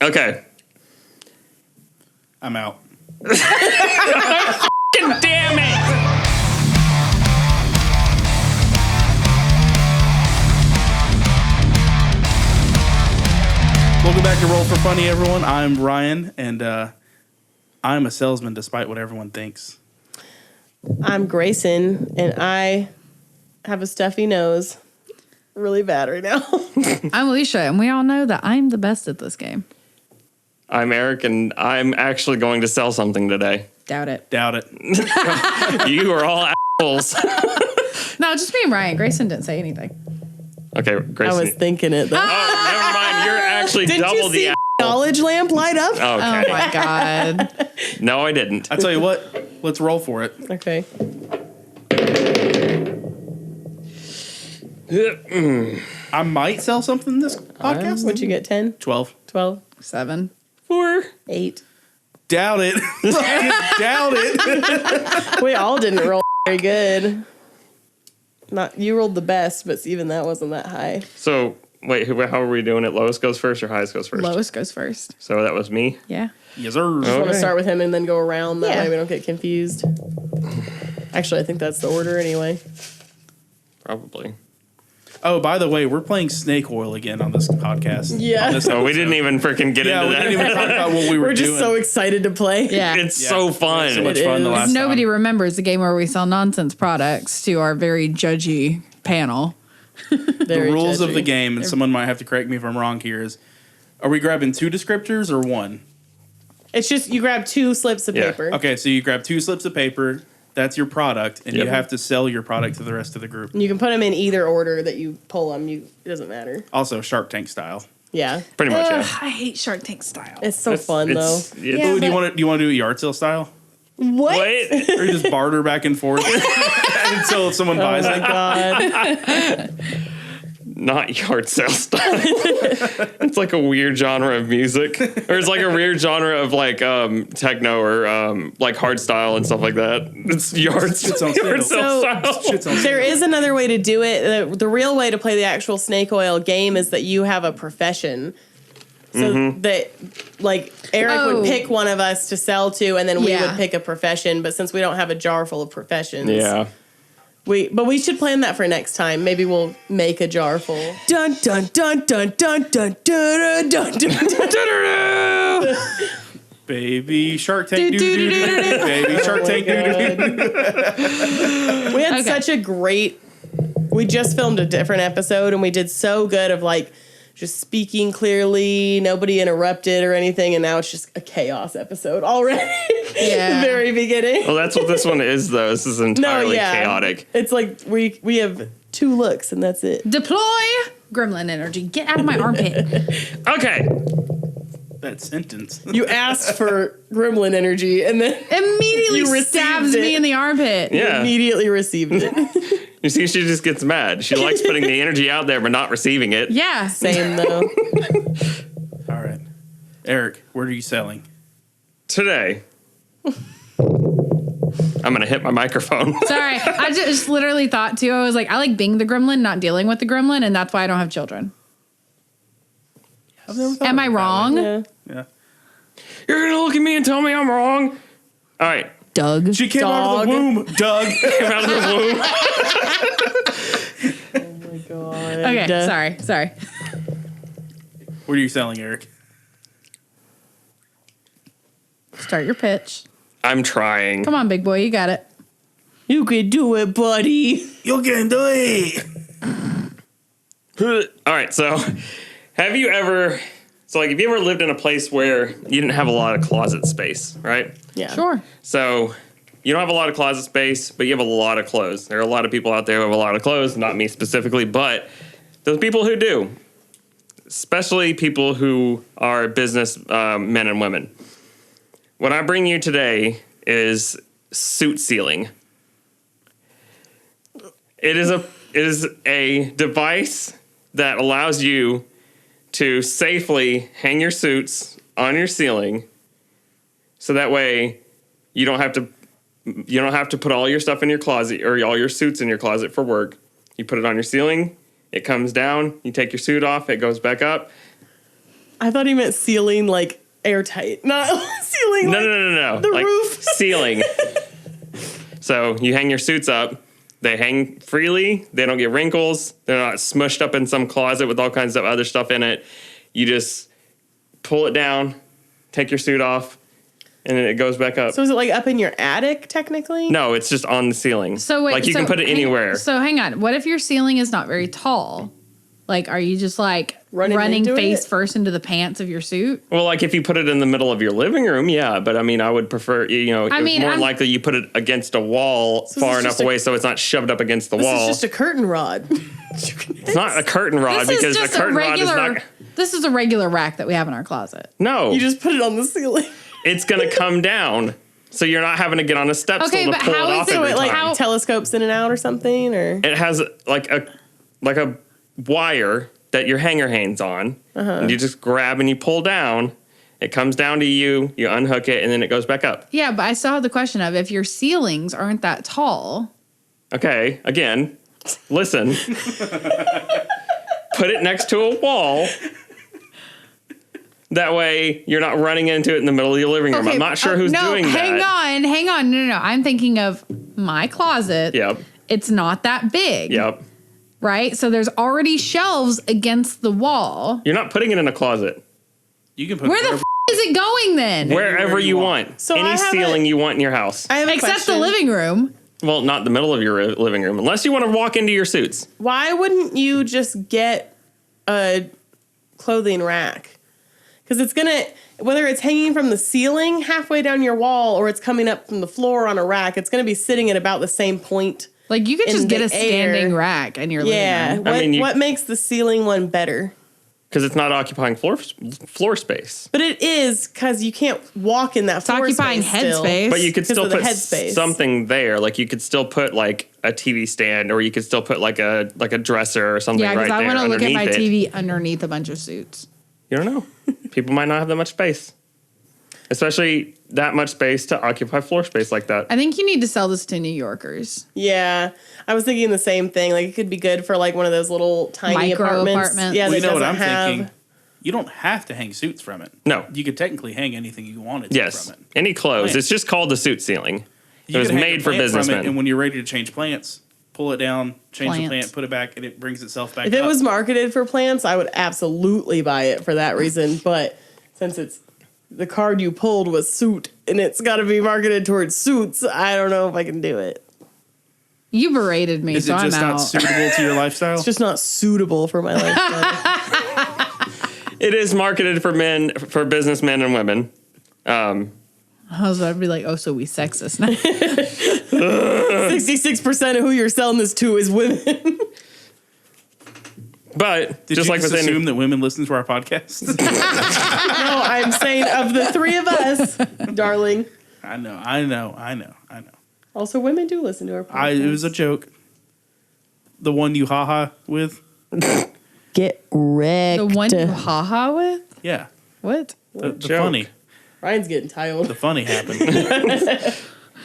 Okay. I'm out. Damn it! Welcome back to Roll for Funny, everyone. I'm Ryan, and I'm a salesman despite what everyone thinks. I'm Grayson, and I have a stuffy nose. Really bad right now. I'm Alicia, and we all know that I'm the best at this game. I'm Erick, and I'm actually going to sell something today. Doubt it. Doubt it. You are all assholes. No, just me and Ryan. Grayson didn't say anything. Okay, Grayson. I was thinking it, though. Oh, never mind. You're actually Didn't double you see the knowledge lamp light up? Okay. Oh, my God. No, I didn't. I tell you what, let's roll for it. Okay. I might sell something this podcast. What'd you get, 10? 12. 12? 7. 4. 8? Doubt it. Doubt it. We all didn't roll very good. Not you rolled the best, but even that wasn't that high. So, wait, how are we doing it? Lowest goes first or highest goes first? Lowest goes first. So that was me? Yeah. Yes, sir. I want to Okay. start with him and then go around. That Yeah. way we don't get confused. Actually, I think that's the order anyway. Probably. Oh, by the way, we're playing Snake Oil again on this podcast. Yeah. On this So we episode. didn't even freaking get Yeah, into we that. didn't even talk about what we were We're just doing. so excited to play. Yeah. It's Yeah. so fun. So much It fun the is. last Nobody time. remembers the game where we sell nonsense products to our very judgy panel. The Very rules of judgy. the game, and someone might have to correct me if I'm wrong here, is are we grabbing 2 descriptors or 1? It's just you grab 2 slips of Yeah. paper. Okay, so you grab 2 slips of paper. That's your product, and Yep. you have to sell your product to the rest of the group. And you can put them in either order that you pull them. It doesn't matter. Also, Shark Tank style. Yeah. Pretty much, yeah. I hate Shark Tank style. It's so fun, though. Yeah. Ooh, do you but- want to do it yard sale style, What? Wait. or you just barter back and forth until someone buys Oh my it? God. Not yard sale style. It's like a weird genre of music. Or it's like a weird genre of like techno or like hard style and stuff like that. It's yard Shit's on sale sale. style. Shit's on There sale. is another way to do it. The real way to play the actual snake oil game is that you have a profession. So that, like, Eric Oh. would pick one of us to sell to, and then we Yeah. would pick a profession. But since we don't have a jar full of professions, Yeah. we should plan that for next time. Maybe we'll make a jar full. Dun dun dun dun dun dun dun dun dun dun. Baby Shark Tank. Doo-doo-doo-doo. Baby Shark Tank. Doo-doo-doo. We had Okay. such a great. We just filmed a different episode, and we did so good of like just speaking clearly, nobody interrupted or anything, and now it's just a chaos episode already. Yeah. The very beginning. Well, that's what this one is, though. This is entirely chaotic. It's like we have 2 looks, and that's it. Deploy gremlin energy. Get out of my armpit. Okay. That sentence. You asked for gremlin energy, and then Immediately You received stabs it. me in the armpit. Yeah. immediately received it. You see, she just gets mad. She likes putting the energy out there, but not receiving it. Yeah. Same though. All right. Eric, where are you selling? Today, I'm going to hit my microphone. Sorry. I just literally thought too. I was like, I like being the gremlin, not dealing with the gremlin, and that's why I don't have children. I've never thought Am of I it that way. wrong? Yeah. Yeah. You're going to look at me and tell me I'm wrong? All right. Doug. She came out of the Dog. womb, Doug. Came out of the womb. Oh my god. Okay. Sorry. Where are you selling, Eric? Start your pitch. I'm trying. Come on, big boy. You got it. You can do it, buddy. You can do it. All right, so have you ever lived in a place where you didn't have a lot of closet space, right? Yeah. Sure. So you don't have a lot of closet space, but you have a lot of clothes. There are a lot of people out there who have a lot of clothes, not me specifically, but those people who do, especially people who are business men and women. What I bring you today is suit sealing. It is a device that allows you to safely hang your suits on your ceiling, so that way you don't have to put all your stuff in your closet or all your suits in your closet for work. You put it on your ceiling, it comes down, you take your suit off, it goes back up. I thought he meant ceiling like airtight, not ceiling. No. The like roof. Ceiling. So you hang your suits up. They hang freely. They don't get wrinkles. They're not smushed up in some closet with all kinds of other stuff in it. You just pull it down, take your suit off, and then it goes back up. So is it like up in your attic technically? No, it's just on the ceiling. So wait, like you can put it anywhere. So hang on. What if your ceiling is not very tall? Like, are you just like running into face it? first into the pants of your suit? Well, like if you put it in the middle of your living room, yeah. But I mean, I would prefer, it's more likely you put it against a wall far enough away so it's not shoved up against the wall. This is just a curtain rod. It's not a curtain rod because a curtain rod is not. This is a regular rack that we have in our closet. No. You just put it on the ceiling. It's going to come down. So you're not having to get on a step stool to pull it off every So it time. telescopes in and out or something, or It has like a wire that your hanger hangs on, and you just grab and you pull down. It comes down to you, you unhook it, and then it goes back up. Yeah, but I still have the question of if your ceilings aren't that tall. Okay, again, listen. Put it next to a wall. That way, you're not running into it in the middle of your living room. I'm not sure who's doing that. Hang on. No. I'm thinking of my closet. Yep. It's not that big. Yep. Right? So there's already shelves against the wall. You're not putting it in a closet. You can put Where the is it going then? Wherever you want. So Any ceiling you want in your house. I have a Except question. the living room. Well, not the middle of your living room, unless you want to walk into your suits. Why wouldn't you just get a clothing rack? Because it's gonna, whether it's hanging from the ceiling halfway down your wall or it's coming up from the floor on a rack, it's gonna be sitting at about the same point. Like you could just get a standing air. rack in your Yeah. living room. What makes the ceiling one better? Because it's not occupying floor space. But it is, because you can't walk in that It's floor occupying space still. headspace. But you could still of the put headspace. something there. Like you could still put like a TV stand, or you could still put like a dresser or something Yeah, right because there I want to look at my underneath it. TV underneath a bunch of suits. You don't know. People might not have that much space. Especially that much space to occupy floor space like that. I think you need to sell this to New Yorkers. Yeah. I was thinking the same thing. Like, it could be good for like one of those little tiny Micro apartments. Yeah, Well, that you know what doesn't I'm have. thinking? You don't have to hang suits from it. No. You could technically hang anything you wanted to Yes. from it. Any clothes. Plants. It's just called the suit ceiling. You It was could hang a made for plant from it, businessmen. and when you're ready to change plants, pull it down, change the Plants. plant, put it back, and it brings itself back If up. it was marketed for plants, I would absolutely buy it for that reason. But since it's the card you pulled was suit and it's got to be marketed towards suits, I don't know if I can do it. You berated me, Is so it I'm just not out. suitable to your lifestyle? It's just not suitable for my lifestyle. It is marketed for businessmen and women. I was about to be like, oh, so we sexist now. 66% of who you're selling this to is women. But Did just you like just with assume any, that women listen to our podcast? No, I'm saying of the three of us, darling. I know. Also, women do listen to our podcast. It was a joke. The one you haha with? Get wrecked. The one you haha with? Yeah. What? The joke. funny. Ryan's getting tired. The funny happened.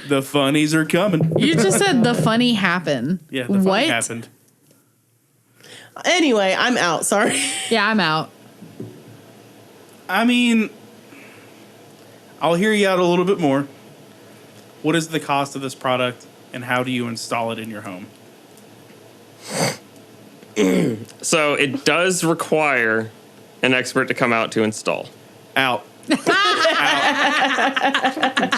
The funnies are coming. You just said the funny happened. Yeah, the funny what? happened. Anyway, I'm out. Sorry. Yeah, I'm out. I mean, I'll hear you out a little bit more. What is the cost of this product, and how do you install it in your home? so it does require an expert to come out to install. Out. Out.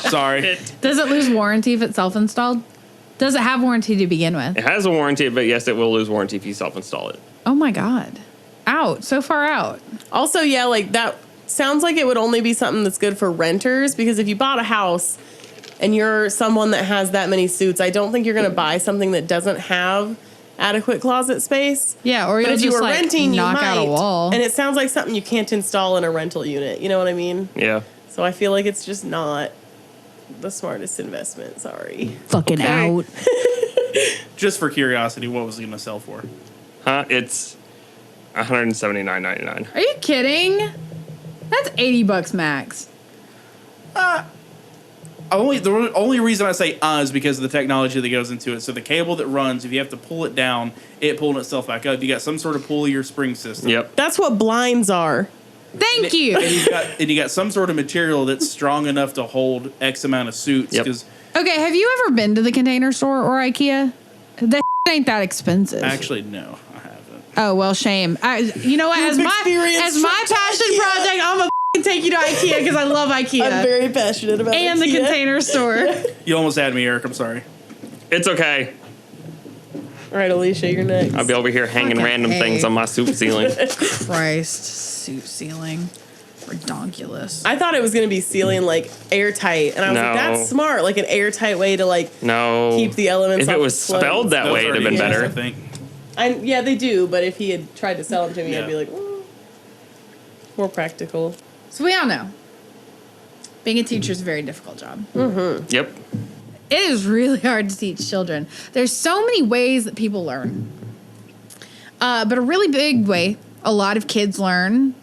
Sorry. Does it lose warranty if it's self-installed? Does it have warranty to begin with? It has a warranty, but yes, it will lose warranty if you self-install it. Oh my God. Out. So far out. Also, yeah, like that sounds like it would only be something that's good for renters, because if you bought a house and you're someone that has that many suits, I don't think you're going to buy something that doesn't have adequate closet space. Yeah, or But you'll if you just were like renting, knock you might. out a wall. And it sounds like something you can't install in a rental unit. You know what I mean? Yeah. So I feel like it's just not the smartest investment. Sorry. Fucking out. Just for curiosity, what was it going to sell for? Huh? It's $179.99. Are you kidding? That's $80 max. The only reason I say is because of the technology that goes into it. So the cable that runs, if you have to pull it down, it pulling itself back up. You got some sort of pulley or spring system. Yep. That's what blinds are. Thank you. And you got some sort of material that's strong enough to hold X amount of suits. Yep. Because Okay, have you ever been to the Container Store or IKEA? That ain't that expensive. actually, no, I haven't. Oh well, shame. You know what? As my passion project, I'm gonna take you to IKEA because I love IKEA I'm very passionate about and the IKEA. Container Store. You almost had me, Eric. I'm sorry. It's okay. All right, Alicia, you're next. I'll be over here hanging Fucking random A. things on my soup ceiling. Christ, suit ceiling, redonkulous. I thought it was going to be ceiling like airtight, and I was No. like, that's smart, like an airtight way to like No. keep the elements. If it off was the clothes. spelled that Those way, it'd have been already better. exist, I think. Yeah, they do, but if he had tried to sell them to me, Yeah. I'd be like, more practical. So we all know being a teacher is a very difficult job. Yep. It is really hard to teach children. There's so many ways that people learn. But a really big way a lot of kids learn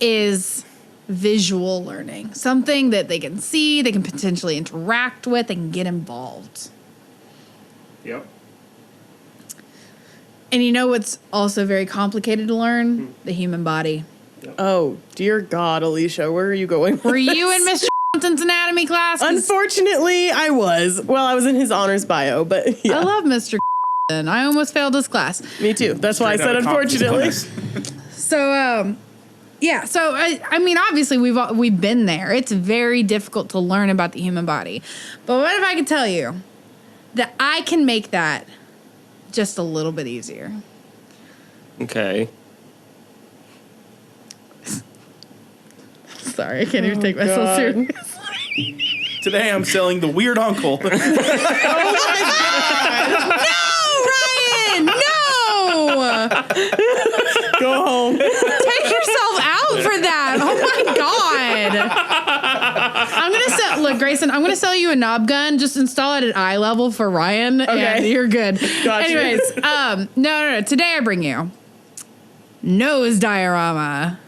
is visual learning. Something that they can see, they can potentially interact with, they can get involved. Yep. And you know what's also very complicated to learn? The human body. Oh, dear God, Alicia, where are you going? Were you in Mr. Johnson's anatomy class? 'Cause Unfortunately, I was. Well, I was in his honors bio, but yeah. I love Mr. I almost failed his class. Me too. That's why I Straight said out of conference unfortunately. class. So, yeah. So, I mean, obviously, we've been there. It's very difficult to learn about the human body. But what if I could tell you that I can make that just a little bit easier? Okay. Sorry, I can't even take myself God. seriously. Today I'm selling the weird uncle. No, Ryan! No! Go home. Take yourself out for that. Oh my God. I'm going to look, Grayson, I'm going to sell you a knob gun. Just install it at eye level for Ryan. Okay. And you're good. Gotcha. Anyways, no. Today I bring you nose diorama.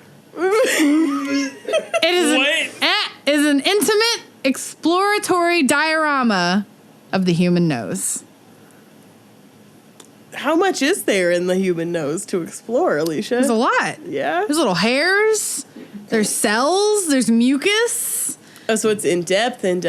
It is an intimate exploratory diorama of the human nose. How much is there in the human nose to explore, Alicia? There's a lot. Yeah. There's little hairs. There's cells. There's mucus. Oh, so it's in depth. It's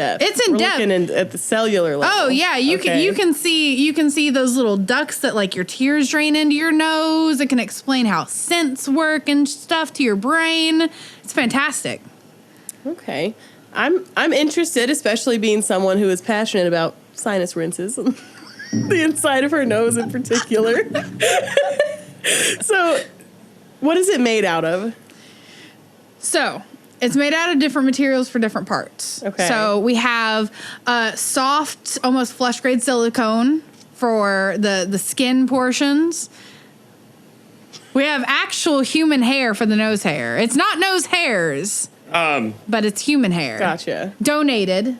in We're depth. looking at the cellular level. Oh yeah, you can see those little ducts that like your tears drain into your nose. It can explain how scents work and stuff to your brain. It's fantastic. Okay. I'm interested, especially being someone who is passionate about sinus rinses and the inside of her nose in particular. So, what is it made out of? So, it's made out of different materials for different parts. Okay. So, we have soft, almost flesh grade silicone for the skin portions. We have actual human hair for the nose hair. It's not nose hairs, but it's human hair. Gotcha. Donated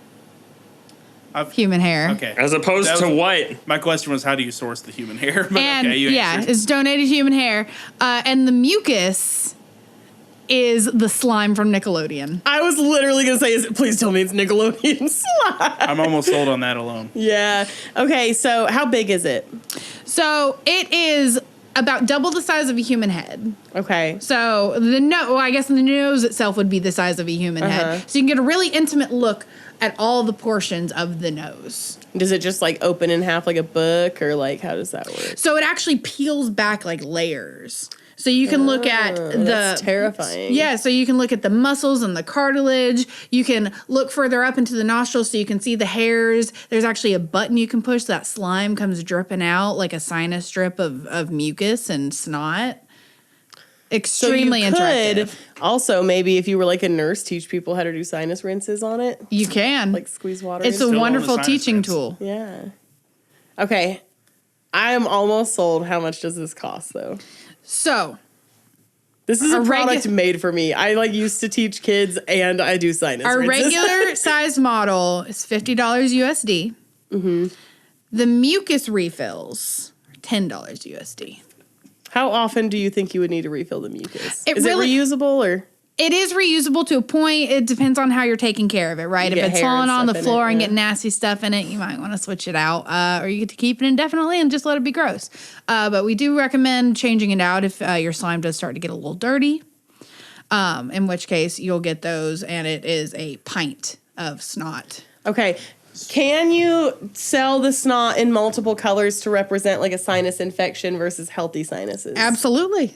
human hair. Okay. As opposed That to was- what? My question was, how do you source the human hair? But And okay, you answered. it's donated human hair. And the mucus is the slime from Nickelodeon. I was literally going to say, please tell me it's Nickelodeon slime. I'm almost sold on that alone. Yeah. Okay, so how big is it? So it is about double the size of a human head. Okay. So I guess the nose itself would be the size of a human head. So you can get a really intimate look at all the portions of the nose. Does it just like open in half like a book, or like how does that work? So it actually peels back like layers. So you can look at That's terrifying. Yeah, so you can look at the muscles and the cartilage. You can look further up into the nostrils so you can see the hairs. There's actually a button you can push so that slime comes dripping out like a sinus drip of mucus and snot. Extremely so you interactive. could also maybe if you were like a nurse teach people how to do sinus rinses on it, You can. like squeeze water. It's a into Still wonderful on the sinus teaching rinse. tool. Yeah. Okay. I am almost sold. How much does this cost though? So, This is a Our product regu- made for me. I like used to teach kids and I do sinus our rinses. regular size model is $50 USD. Mm-hmm. The mucus refills are $10 USD. How often do you think you would need to refill the mucus? It Is really- it reusable or? It is reusable to a point. It depends on how you're taking care of it, right? You If get it's hair and falling on the stuff in floor it, and yeah. getting nasty stuff in it, you might want to switch it out. Or you get to keep it indefinitely and just let it be gross. But we do recommend changing it out if your slime does start to get a little dirty. In which case you'll get those, and it is a pint of snot. Okay. Can you sell the snot in multiple colors to represent like a sinus infection versus healthy sinuses? Absolutely.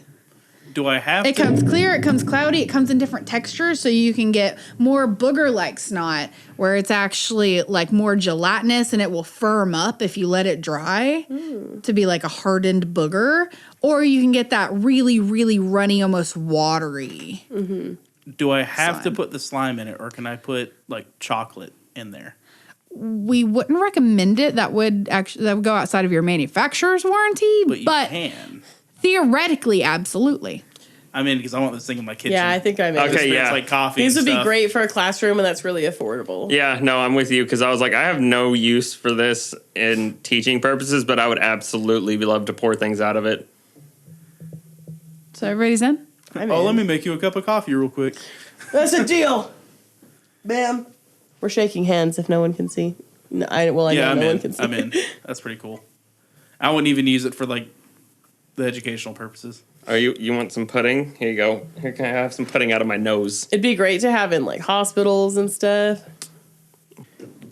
Do I have It comes clear, it comes cloudy, it comes in different textures, so you can get more booger-like snot, where it's actually like more gelatinous and it will firm up if you let it dry to be like a hardened booger. Or you can get that really, really runny, almost watery. Do I have to slime. put the slime in it, or can I put like chocolate in there? We wouldn't recommend it. That would go outside of your manufacturer's warranty, But you but can. theoretically, absolutely. I'm in because I want this thing in my kitchen. Yeah, I think I'm in. Okay, It's yeah. like coffee. These and would be stuff. great for a classroom, and that's really affordable. Yeah, no, I'm with you because I was like, I have no use for this in teaching purposes, but I would absolutely love to pour things out of it. So everybody's in? I'm Oh, in. let me make you a cup of coffee real quick. That's a deal. Bam. We're shaking hands if no one can see. No, I know I'm no one in. can see. I'm in. That's pretty cool. I wouldn't even use it for like the educational purposes. Oh, you want some pudding? Here you go. Here, can I have some pudding out of my nose? It'd be great to have in like hospitals and stuff.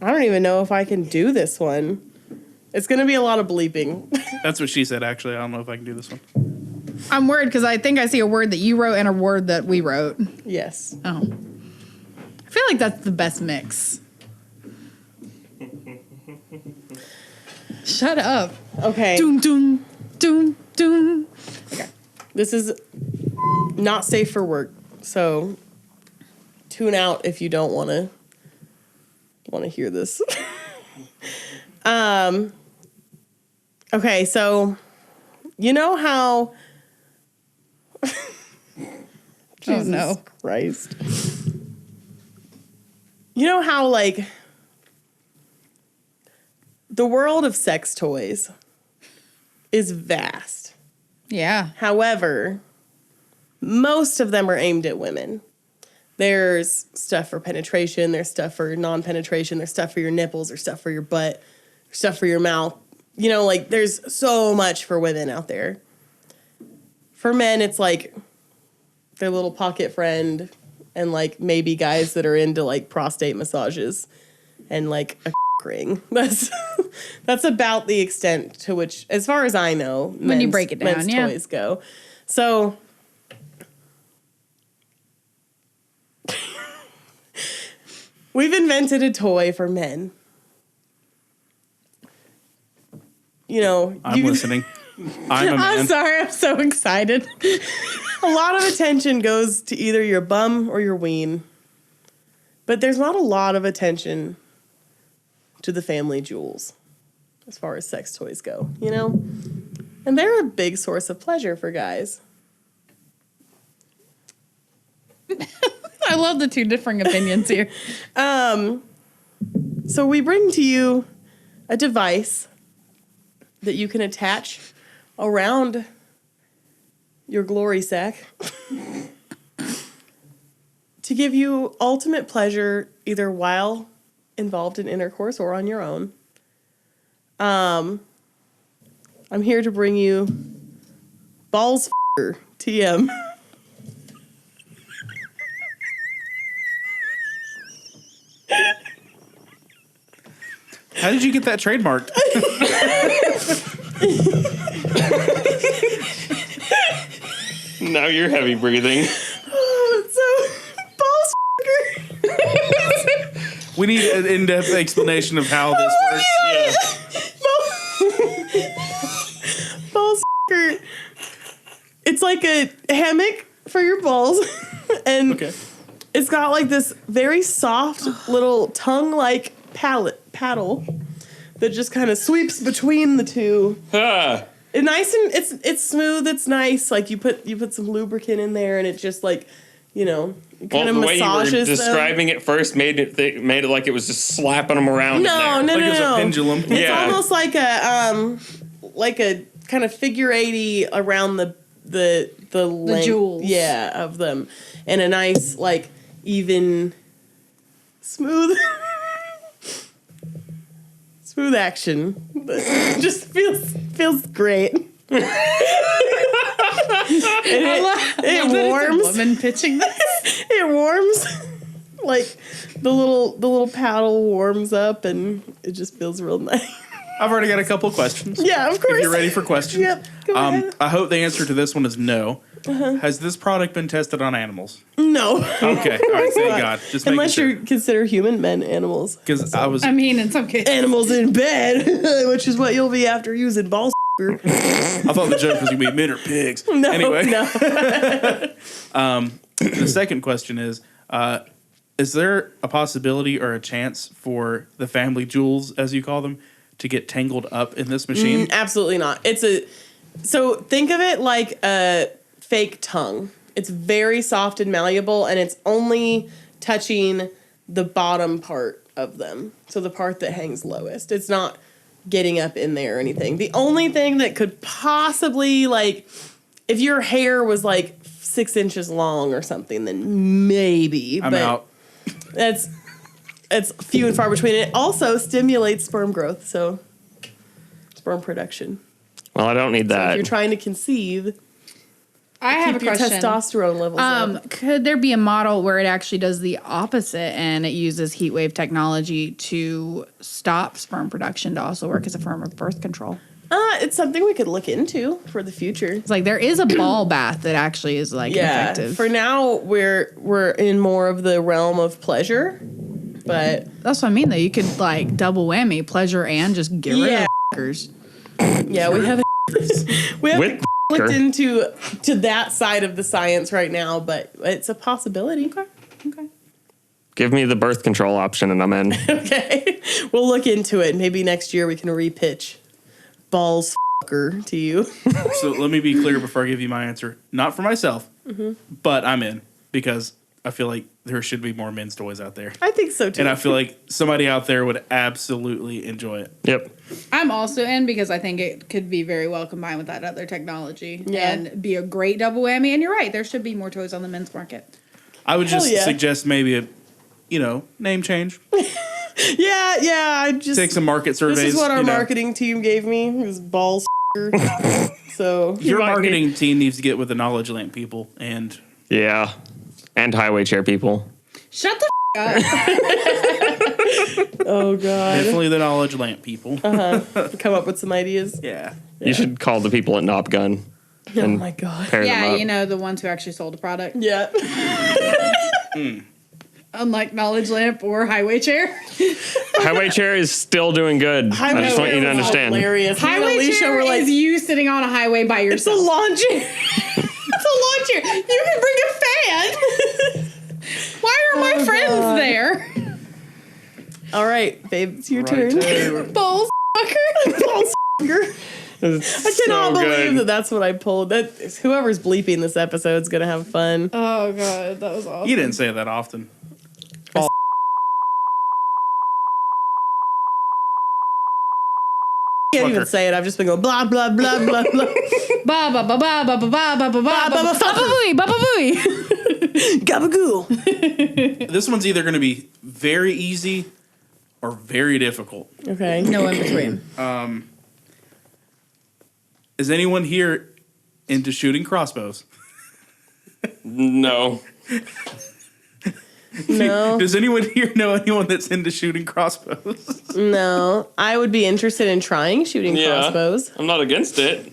I don't even know if I can do this one. It's going to be a lot of bleeping. That's what she said, actually. I don't know if I can do this one. I'm worried because I think I see a word that you wrote and a word that we wrote. Yes. Oh. I feel like that's the best mix. Shut up. Okay. Doom, doom, doom, doom. This is not safe for work. So tune out if you don't want to hear this. Okay, so you know how Jesus no. Christ. You know how like the world of sex toys is vast. Yeah. However, most of them are aimed at women. There's stuff for penetration, there's stuff for non-penetration, there's stuff for your nipples, there's stuff for your butt, there's stuff for your mouth. You know, like there's so much for women out there. For men, it's like their little pocket friend and like maybe guys that are into like prostate massages and like a ring. That's about the extent to which, as far as I know, When you break it down, men's yeah. toys go. So we've invented a toy for men. You know, I'm listening. I'm a I'm man. sorry, I'm so excited. A lot of attention goes to either your bum or your ween. But there's not a lot of attention to the family jewels as far as sex toys go, you know? And they're a big source of pleasure for guys. I love the two differing opinions here. So we bring to you a device that you can attach around your glory sack to give you ultimate pleasure either while involved in intercourse or on your own. I'm here to bring you Balls TM. How did you get that trademarked? Now you're heavy breathing. So, Balls We need an in-depth explanation of how this works. Balls It's like a hammock for your balls. And Okay. it's got like this very soft little tongue-like paddle that just kind of sweeps between the two. Ah, It's nice and it's smooth. It's nice. Like you put some lubricant in there, and it just like, you know, well, kind of the way you were massages them. describing it first made it like it was just slapping them around. No, in there. no, Like it's a pendulum. It's Yeah. almost like a kind of figure 80 around the length, jewels. yeah, of them, and a nice like even smooth action. Just feels great. It warms. Woman pitching this. It warms. Like the little paddle warms up and it just feels real nice. I've already got a couple of questions. Yeah, of course. If you're ready for questions. Yep. Go ahead. I hope the answer to this one is no. Has this product been tested on animals? No. Okay. All right. Thank God. Just Unless making you consider human men animals. because I mean, in some cases. Animals in bed, which is what you'll be after using ball. I thought the joke was gonna be men or pigs. No, anyway, no. the second question is there a possibility or a chance for the family jewels, as you call them, to get tangled up in this machine? Absolutely not. So think of it like a fake tongue. It's very soft and malleable, and it's only touching the bottom part of them. So the part that hangs lowest. It's not getting up in there or anything. The only thing that could possibly, like, if your hair was like 6 inches long or something, then maybe. I'm out. It's few and far between. It also stimulates sperm growth, so sperm production. Well, I don't need So that. if you're trying to conceive, I have keep a your question. testosterone levels up. Could there be a model where it actually does the opposite and it uses heat wave technology to stop sperm production to also work as a form of birth control? It's something we could look into for the future. It's like there is a ball bath that actually is like effective. For now, we're in more of the realm of pleasure, but That's what I mean though. You could like double whammy, pleasure and just get rid of fuckers. yeah, we haven't With looked into that side of the science right now, but it's a possibility. Okay. give me the birth control option and I'm in. Okay, we'll look into it. Maybe next year we can repitch balls fucker to you. So let me be clear before I give you my answer. Not for myself, but I'm in because I feel like there should be more men's toys out there. I think so too. And I feel like somebody out there would absolutely enjoy it. Yep. I'm also in because I think it could be very well combined with that other technology and be a great double whammy. And you're right, there should be more toys on the men's market. I would just yeah. suggest maybe a, name change. yeah, I just Take some market surveys. This is what our marketing team gave me. It was balls. So Your might marketing team needs to get with the knowledge lamp people and Yeah. And highway chair people. Shut the up. oh god, definitely the knowledge lamp people. come up with some ideas. Yeah. You should call the people at Knob Gun. Oh my god. Pair them Yeah, up. the ones who actually sold the product. Yeah. Unlike Knowledge Lamp or Highway Chair. Highway chair is still doing good. I just want you to understand. Hilarious. Me and Highway Alicia Chair were like, is you sitting on a highway by it's a yourself. lawn chair. It's a lawn chair. You can bring a fan. Why are my friends there? All right, babe, it's your Right turn. there. Balls fucker. Balls fucker. I cannot believe that that's what I pulled. That whoever's bleeping this episode's gonna have fun. Oh god, that was awesome. You didn't say that often. I can't even say it. I've just been going blah blah blah blah blah. Ba ba ba ba ba ba ba ba ba ba ba ba booey ba ba booey. Gabagoo. This one's either going to be very easy or very difficult. Okay. No in between. Is anyone here into shooting crossbows? No. No. Does anyone here know anyone that's into shooting crossbows? No. I would be interested in trying shooting Yeah. crossbows. I'm not against it.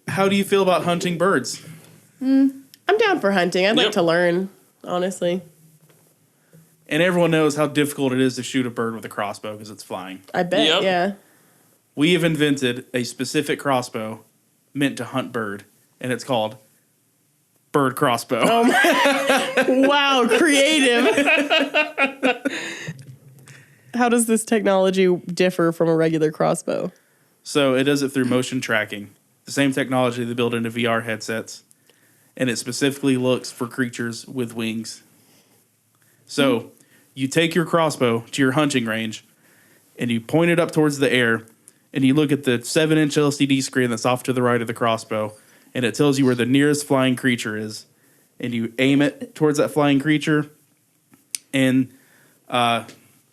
How do you feel about hunting birds? I'm down for hunting. I'd like Yep. to learn, honestly. And everyone knows how difficult it is to shoot a bird with a crossbow because it's flying. I bet. Yep. Yeah. We have invented a specific crossbow meant to hunt bird, and it's called bird crossbow. Wow, creative. How does this technology differ from a regular crossbow? So it does it through motion tracking, the same technology they build into VR headsets, and it specifically looks for creatures with wings. So you take your crossbow to your hunting range, and you point it up towards the air, and you look at the 7-inch LCD screen that's off to the right of the crossbow, and it tells you where the nearest flying creature is, and you aim it towards that flying creature, and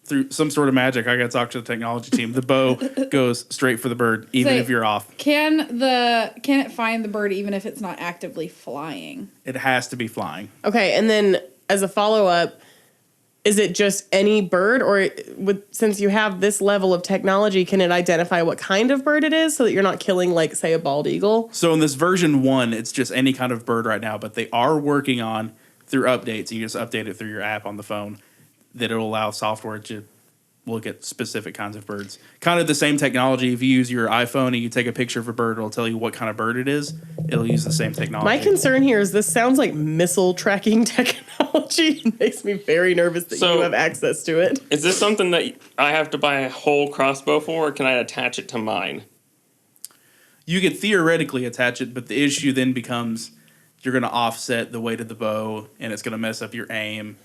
through some sort of magic, I got to talk to the technology team. The bow goes straight for the bird, even if you're off. Can it find the bird even if it's not actively flying? It has to be flying. Okay, and then as a follow-up, is it just any bird, or since you have this level of technology, can it identify what kind of bird it is so that you're not killing, like, say, a bald eagle? So in this version 1, it's just any kind of bird right now, but they are working on, through updates, you just update it through your app on the phone, that it'll allow software to look at specific kinds of birds. Kind of the same technology. If you use your iPhone and you take a picture of a bird, it'll tell you what kind of bird it is. It'll use the same technology. My concern here is this sounds like missile tracking technology. It makes me very nervous that you have access to it. Is this something that I have to buy a whole crossbow for, or can I attach it to mine? You could theoretically attach it, but the issue then becomes you're going to offset the weight of the bow, and it's going to mess up your aim.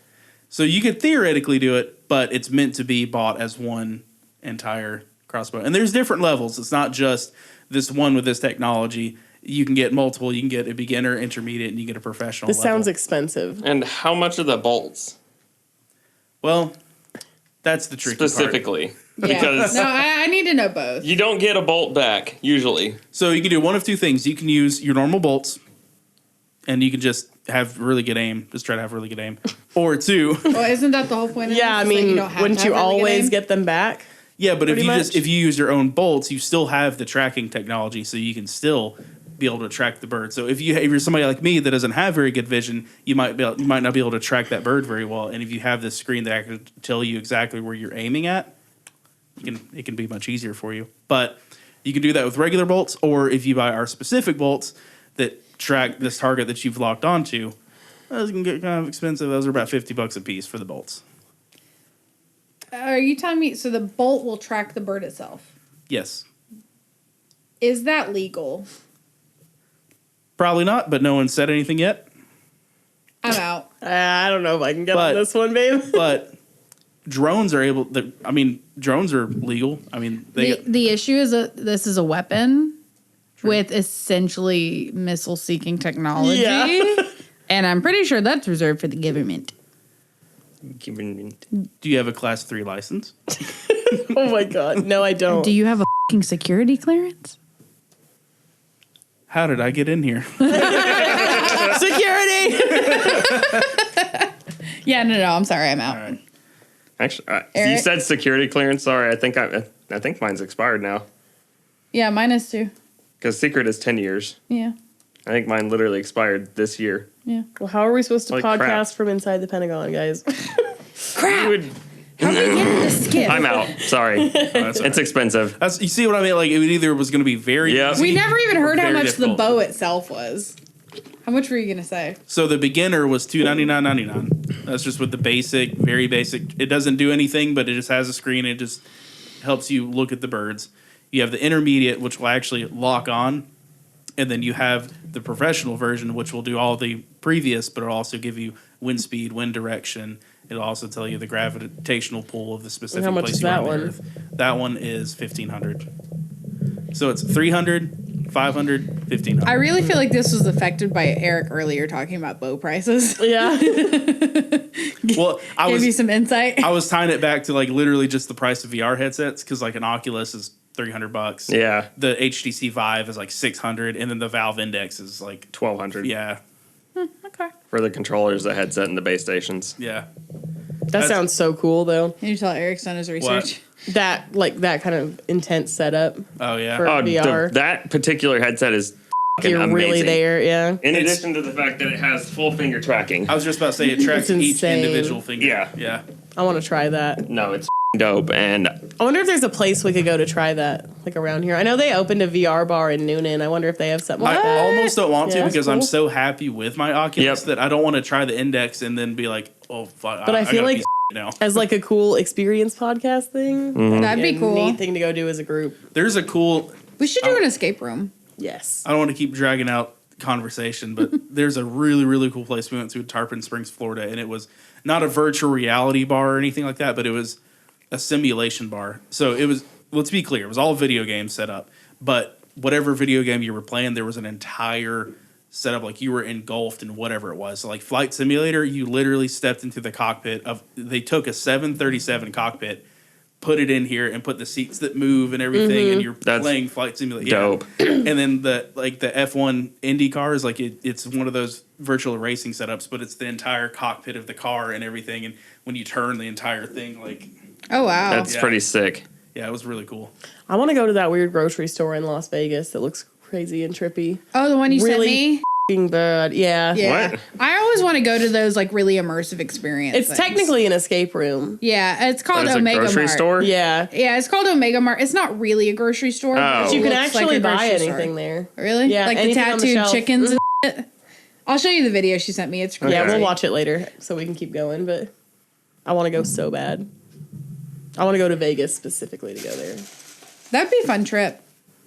So you could theoretically do it, but it's meant to be bought as one entire crossbow. And there's different levels. It's not just this one with this technology. You can get multiple. You can get a beginner, intermediate, and you get a professional This level. sounds expensive. And how much are the bolts? Well, that's the tricky part. Specifically. Yeah. Because No, I need to know both. you don't get a bolt back, usually. So you can do one of two things. You can use your normal bolts, and you can just have really good aim. Just try to have really good aim. Or two. Well, isn't that the whole point of Yeah, I this? Is that mean, don't have wouldn't to you have really good always aim? get them back? Yeah, but if Pretty you much. if you use your own bolts, you still have the tracking technology, so you can still be able to track the bird. So if you're somebody like me that doesn't have very good vision, you might not be able to track that bird very well. And if you have this screen that can tell you exactly where you're aiming at, it can be much easier for you. But you can do that with regular bolts, or if you buy our specific bolts that track this target that you've locked onto, those can get kind of expensive. Those are about $50 a piece for the bolts. Are you telling me, so the bolt will track the bird itself? Yes. Is that legal? Probably not, but no one said anything yet. I'm out. I don't know if I can get But- on this one, babe. But drones are able. Drones are legal. I mean, The issue is that this is a weapon with essentially missile-seeking technology. Yeah. And I'm pretty sure that's reserved for the government. do you have a Class 3 license? Oh my god. No, I don't. Do you have a fucking security clearance? How did I get in here? Security! Yeah, no, I'm sorry, I'm out. All right. Actually, you Erick? said security clearance. Sorry, I think mine's expired now. Yeah, mine is too. Because secret is 10 years. Yeah, I think mine literally expired this year. yeah. Well, how are we supposed to Holy podcast crap. from inside the Pentagon, guys? You would- How do we get in the skip? I'm out. Sorry. That's all It's right. expensive. You see what I mean? Like, it either was going to be very Yep. easy We never even heard how very much difficult. the bow itself was. How much were you gonna say? So the beginner was $299.99. That's just with the basic, very basic. It doesn't do anything, but it just has a screen. It just helps you look at the birds. You have the intermediate, which will actually lock on. And then you have the professional version, which will do all the previous, but it'll also give you wind speed, wind direction. It'll also tell you the gravitational pull of the specific How much place is you are that on the one? Earth. That one is $1,500. So it's $300, $500, $1,500. I really feel like this was affected by Eric earlier talking about bow prices. Yeah. Well, I Give you was some insight. I was tying it back to like literally just the price of VR headsets because like an Oculus is $300. Yeah. The HTC Vive is like $600, and then the Valve Index is like $1,200 yeah. Okay. for the controllers, the headset, and the base stations. Yeah. That sounds so cool, though. Can you tell Eric's done his research? That kind of intense setup. Oh yeah. For- Oh, VR. that particular headset is fucking You're amazing. really there, yeah. In It's- addition to the fact that it has full finger tracking. I was just about to say it tracks It's each insane. individual finger. Yeah. Yeah. I want to try that. No, it's dope. And I wonder if there's a place we could go to try that, like around here. I know they opened a VR bar in Noonan. I wonder if they have something like I that. almost don't want to Yeah, because that's I'm cool. so happy with my Oculus Yep. that I don't want to try the Index and then be like, oh fuck. But I feel gotta like- be now. As like a cool experience podcast thing. That'd be Yeah, cool. Neat thing to go do as a group. There's a cool. We should do an escape room. Yes. I don't want to keep dragging out conversation, but there's a really, really cool place we went to in Tarpon Springs, Florida, and it was not a virtual reality bar or anything like that, but it was a simulation bar. So it was, let's be clear, it was all video games set up, but whatever video game you were playing, there was an entire set up like you were engulfed in whatever it was. So like Flight Simulator, you literally stepped into the cockpit of. They took a 737 cockpit, put it in here, and put the seats that move and everything, and you're playing Flight Simulator. Dope. Yeah. And then the F1 Indy cars, like it's one of those virtual racing setups, but it's the entire cockpit of the car and everything. And when you turn the entire thing, like Oh, wow. That's pretty sick. yeah, it was really cool. I want to go to that weird grocery store in Las Vegas that looks crazy and trippy. Oh, the one you Really? sent me? F***ing bad. Yeah. Yeah. What? I always want to go to those like really immersive experiences. It's technically an escape room. Yeah, it's called There's a Omega grocery Mart. store? Yeah. Yeah, it's called Omega Mart. It's not really a grocery store. Oh. But You it can looks like actually a buy grocery store. anything there. Really? Yeah, Like the anything on the tattooed shelf. chickens and shit. I'll show you the video she sent me. It's crazy. Yeah, Okay. we'll watch it later so we can keep going, but I want to go so bad. I want to go to Vegas specifically to go there. That'd be a fun trip.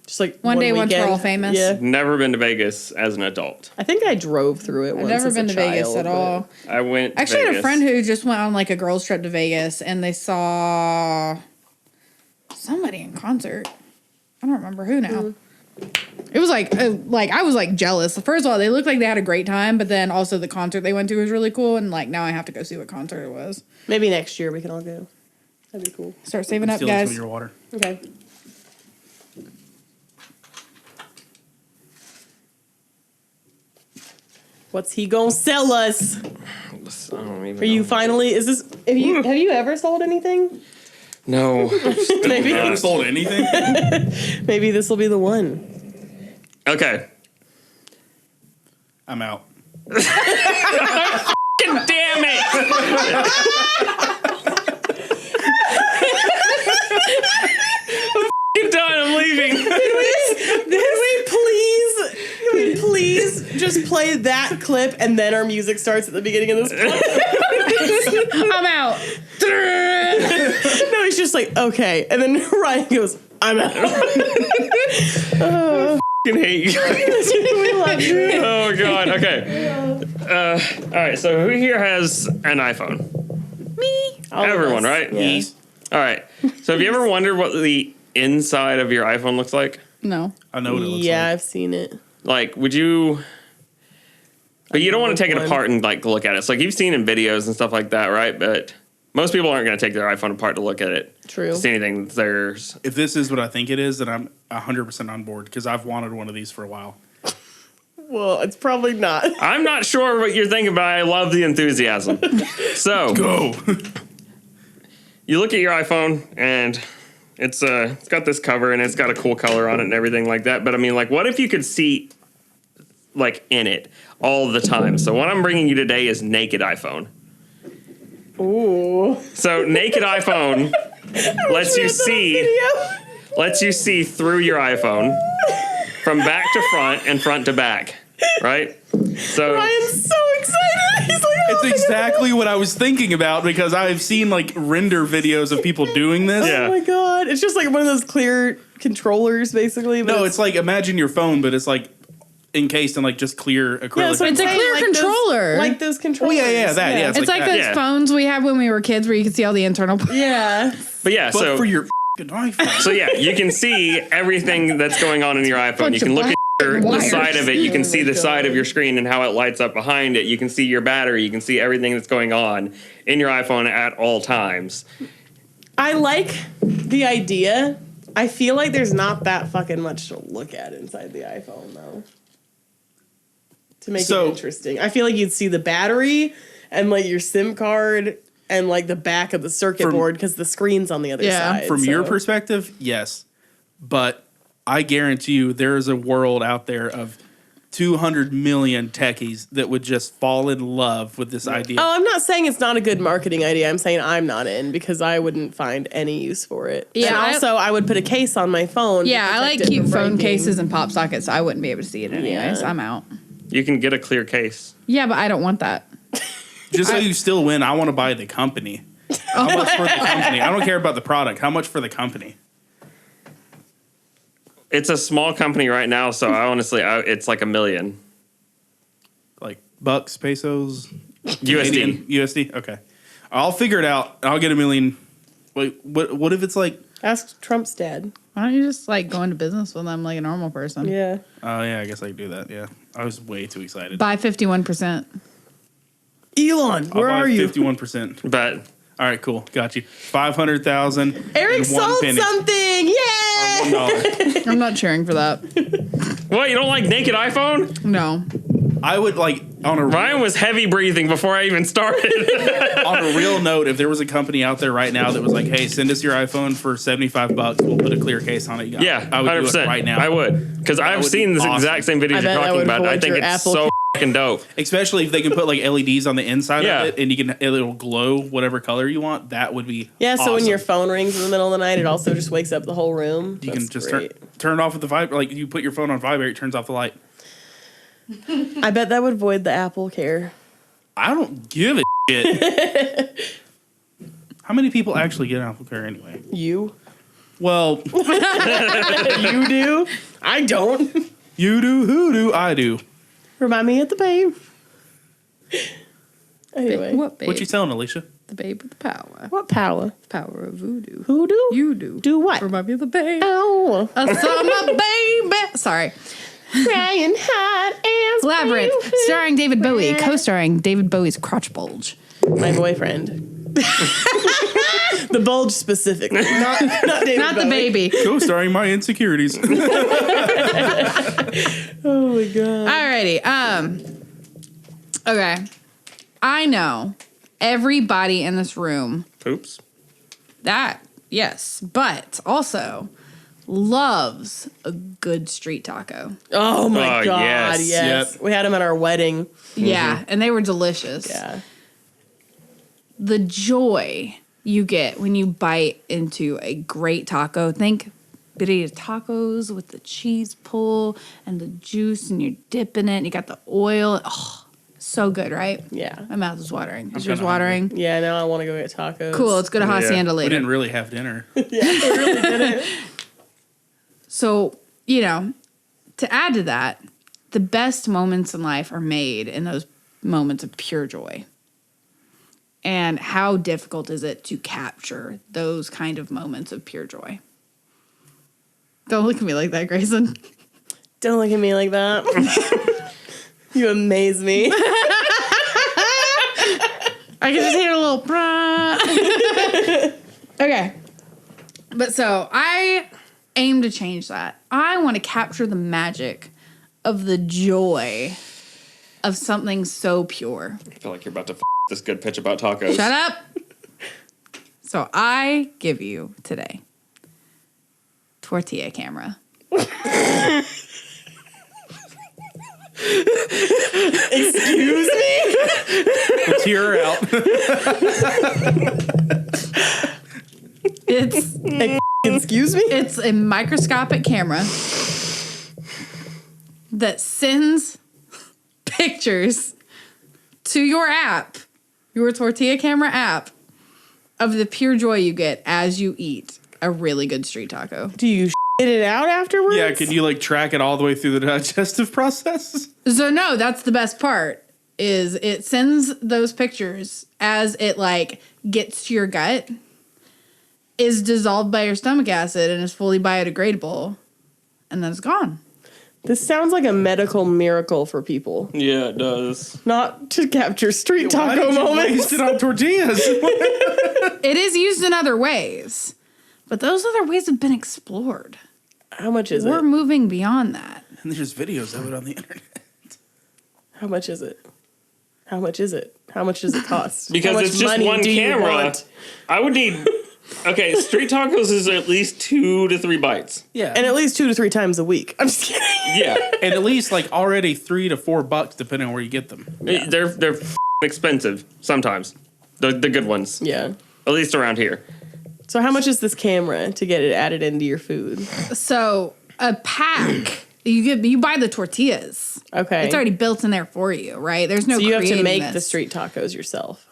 Just like One day, once we're weekend. all famous. Yeah. Never been to Vegas as an adult. I think I drove through it I've once. never as a been to Vegas child, at but- all. I went to Actually, I had a Vegas. friend who just went on like a girls' trip to Vegas, and they saw somebody in concert. I don't remember who now. It was like I was like jealous. First of all, they looked like they had a great time, but then also the concert they went to was really cool, and like now I have to go see what concert it was. Maybe next year we can all go. That'd be cool. Start saving up, Stealing some guys. of your water. Okay. What's he gonna sell us? I don't even Are you know. finally? Is this? Have you ever sold anything? No. Maybe. You haven't sold anything? Maybe this will be the one. Okay. I'm out. Damn it! I'm done. I'm leaving. Can we please just play that clip and then our music starts at the beginning of this podcast? I'm out. No, he's just like, okay. And then Ryan goes, I'm out. I hate you. We love you. Oh god. Okay. All right. So who here has an iPhone? Me. All of Everyone, us. right? Yeah. All right. So have you ever wondered what the inside of your iPhone looks like? No. I know what it looks Yeah, like. I've seen it. Like, would you? But you don't want to take it One. apart and like look at it. It's like you've seen in videos and stuff like that, right? But most people aren't going to take their iPhone apart to look at it. True. See anything that's theirs. If this is what I think it is, then I'm 100% on board because I've wanted one of these for a while. Well, it's probably not. I'm not sure what you're thinking, but I love the enthusiasm. So Go! you look at your iPhone and it's got this cover and it's got a cool color on it and everything like that. But I mean, like, what if you could see like in it all the time? So what I'm bringing you today is naked iPhone. Ooh. So naked iPhone lets you see through your iPhone from back to front and front to back, right? So Ryan's so excited. He's like, oh It's my exactly what I was thinking about because I've seen like render videos of people doing this. Yeah. Oh my god. It's just like one of those clear controllers, basically. But No, it's like imagine your phone, but it's like encased in like just clear acrylic. that's what I'm It's a saying, clear Those, controller. like those controllers. yeah, that, yeah, It's like like that. those Yeah. phones we had when we were kids where you could see all the internal. Yeah. but yeah, but so for your f***ing iPhone. so yeah, you can see everything that's going on in your iPhone. Bunch You can of look at the wires. side of it. You can Oh see my the side God. of your screen and how it lights up behind it. You can see your battery. You can see everything that's going on in your iPhone at all times. I like the idea. I feel like there's not that fucking much to look at inside the iPhone, though. To make So- it interesting. I feel like you'd see the battery and like your SIM card and like the back of the circuit From- board because the screen's on the other Yeah. side. From your so- perspective, yes. But I guarantee you there is a world out there of 200 million techies that would just fall in love with this idea. Oh, I'm not saying it's not a good marketing idea. I'm saying I'm not in because I wouldn't find any use for it. Yeah, and I- also I would put a case on my phone. to Yeah, I protect like it cute from phone breaking. cases and pop sockets, so I wouldn't be able to see it anyways. Yeah. I'm out. You can get a clear case. Yeah, but I don't want that. Just so you still win, I want to buy the company. How much for the company? I don't care about the product. How much for the company? It's a small company right now, so I honestly, it's like $1 million Like bucks, pesos, USD. Canadian, USD? Okay. I'll figure it out. I'll get $1 million. Wait, what if it's like, Ask Trump's dad. Why don't you just like go into business with them like a normal person? Yeah. oh yeah, I guess I could do that. Yeah. I was way too excited. Buy 51%. Elon, where are you? 51%. But All right, cool. Got you. 500,000. Eric sold something. Yay! $1. I'm not cheering for that. what? You don't like naked iPhone? No. I would like on a Ryan was heavy breathing before I even started. on a real note, if there was a company out there right now that was like, "Hey, send us your iPhone for $75, we'll put a clear case on it." yeah, I would 100%. do it right now. I would, because I've would seen be this awesome. exact same videos I you're bet that talking would about. I avoid think your it's Apple so fucking dope. Especially if they can put like LEDs on the inside Yeah. of it, and it'll glow whatever color you want. That would be Yeah, so when awesome. your phone rings in the middle of the night, it also just wakes up the whole room. you That's can just great. turn it off with the vibrate. Like you put your phone on vibrate, it turns off the light. I bet that would void the Apple Care. I don't give a shit. How many people actually get Apple Care anyway? You? Well, You do? I don't. you do, who do, I do. Remind me of the babe. Anyway. What babe? What you selling, Alicia? The babe with the power. What power? Power of voodoo. Who do? You do. Do what? Remind me of the babe. Oh. A summer baby. Sorry. Crying hot as Labyrinth, starring David Bowie, co-starring David Bowie's crotch bulge. my boyfriend. The bulge specifically, not David Not the Bowie. baby. Co-starring my insecurities. Oh my god. Alrighty. Okay. I know everybody in this room Oops. that, yes, but also loves a good street taco. Oh my Oh, god. yes. Yes. Yep. We had them at our wedding. Yeah, and they were delicious. Yeah. The joy you get when you bite into a great taco. Think birria tacos with the cheese pull and the juice, and you're dipping it, and you got the oil. Oh, so good, right? Yeah. My mouth is watering. Is I'm yours kinda watering? Yeah. Now I want to go get tacos. Cool. Let's go to Hacienda We later. didn't really have dinner. So, you know, to add to that, the best moments in life are made in those moments of pure joy. And how difficult is it to capture those kind of moments of pure joy? Don't look at me like that, Grayson. Don't look at me like that. You amaze me. I can just hear a little brah. Okay. But so I aim to change that. I want to capture the magic of the joy of something so pure. I feel like you're about to this good pitch about tacos. Shut up. So I give you today tortilla camera. Excuse me? Let's hear her out. Excuse me? It's a microscopic camera that sends pictures to your app, your tortilla camera app, of the pure joy you get as you eat a really good street taco. Do you shit it out afterwards? Yeah, can you like track it all the way through the digestive process? So no, that's the best part. Is it sends those pictures as it like gets to your gut, is dissolved by your stomach acid and is fully biodegradable, and then it's gone. This sounds like a medical miracle for people. Yeah, it does. Not to capture street Why taco did you moments. waste it on tortillas? It is used in other ways, but those other ways have been explored. How much is We're it? moving beyond that. And there's videos of it on the internet. How much is it? How much is it? How much does it cost? How Because much it's just money one do you camera. want? I would need. Okay, street tacos is at least 2 to 3 bites. Yeah. And at least 2 to 3 times a week. I'm just kidding. Yeah, and at least like already $3 to $4 depending on where you get them. they're expensive sometimes. The good ones, Yeah. at least around here. So how much is this camera to get it added into your food? So a pack, you buy the tortillas. Okay. It's already built in there for you, right? There's no. So you have to creating make this. the street tacos yourself.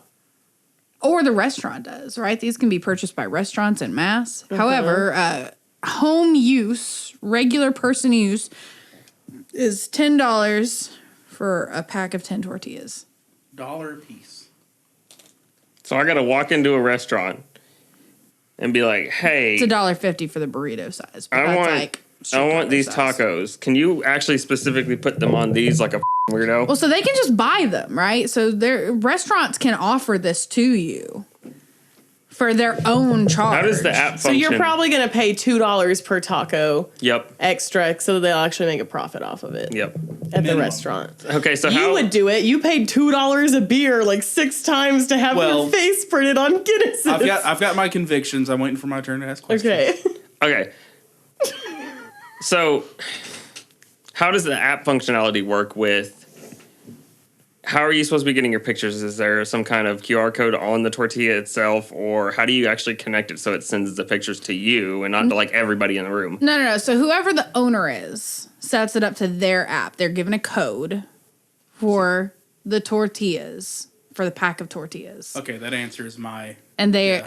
Or the restaurant does, right? These can be purchased by restaurants en masse. However, home use, regular person use, is $10 for a pack of 10 tortillas. $1 a piece. So I got to walk into a restaurant and be like, "Hey, It's $1.50 for the burrito size. But I that's want like I want these does. tacos. Can you actually specifically put them on these like a weirdo? Well, so they can just buy them, right? So their restaurants can offer this to you for their own charge. How does the app function? So you're probably going to pay $2 per taco Yep. extra so they'll actually make a profit off of it Yep. at the Minimum. restaurant. Okay, so You how would do it. You paid $2 a beer like 6 times to have Well, your face printed on Guinness. I've got my convictions. I'm waiting for my turn to ask questions. Okay. Okay. So, how does the app functionality work with? How are you supposed to be getting your pictures? Is there some kind of QR code on the tortilla itself, or how do you actually connect it so it sends the pictures to you and not to like everybody in the room? No. So whoever the owner is sets it up to their app. They're given a code for the tortillas, for the pack of tortillas. Okay, that answers my. And they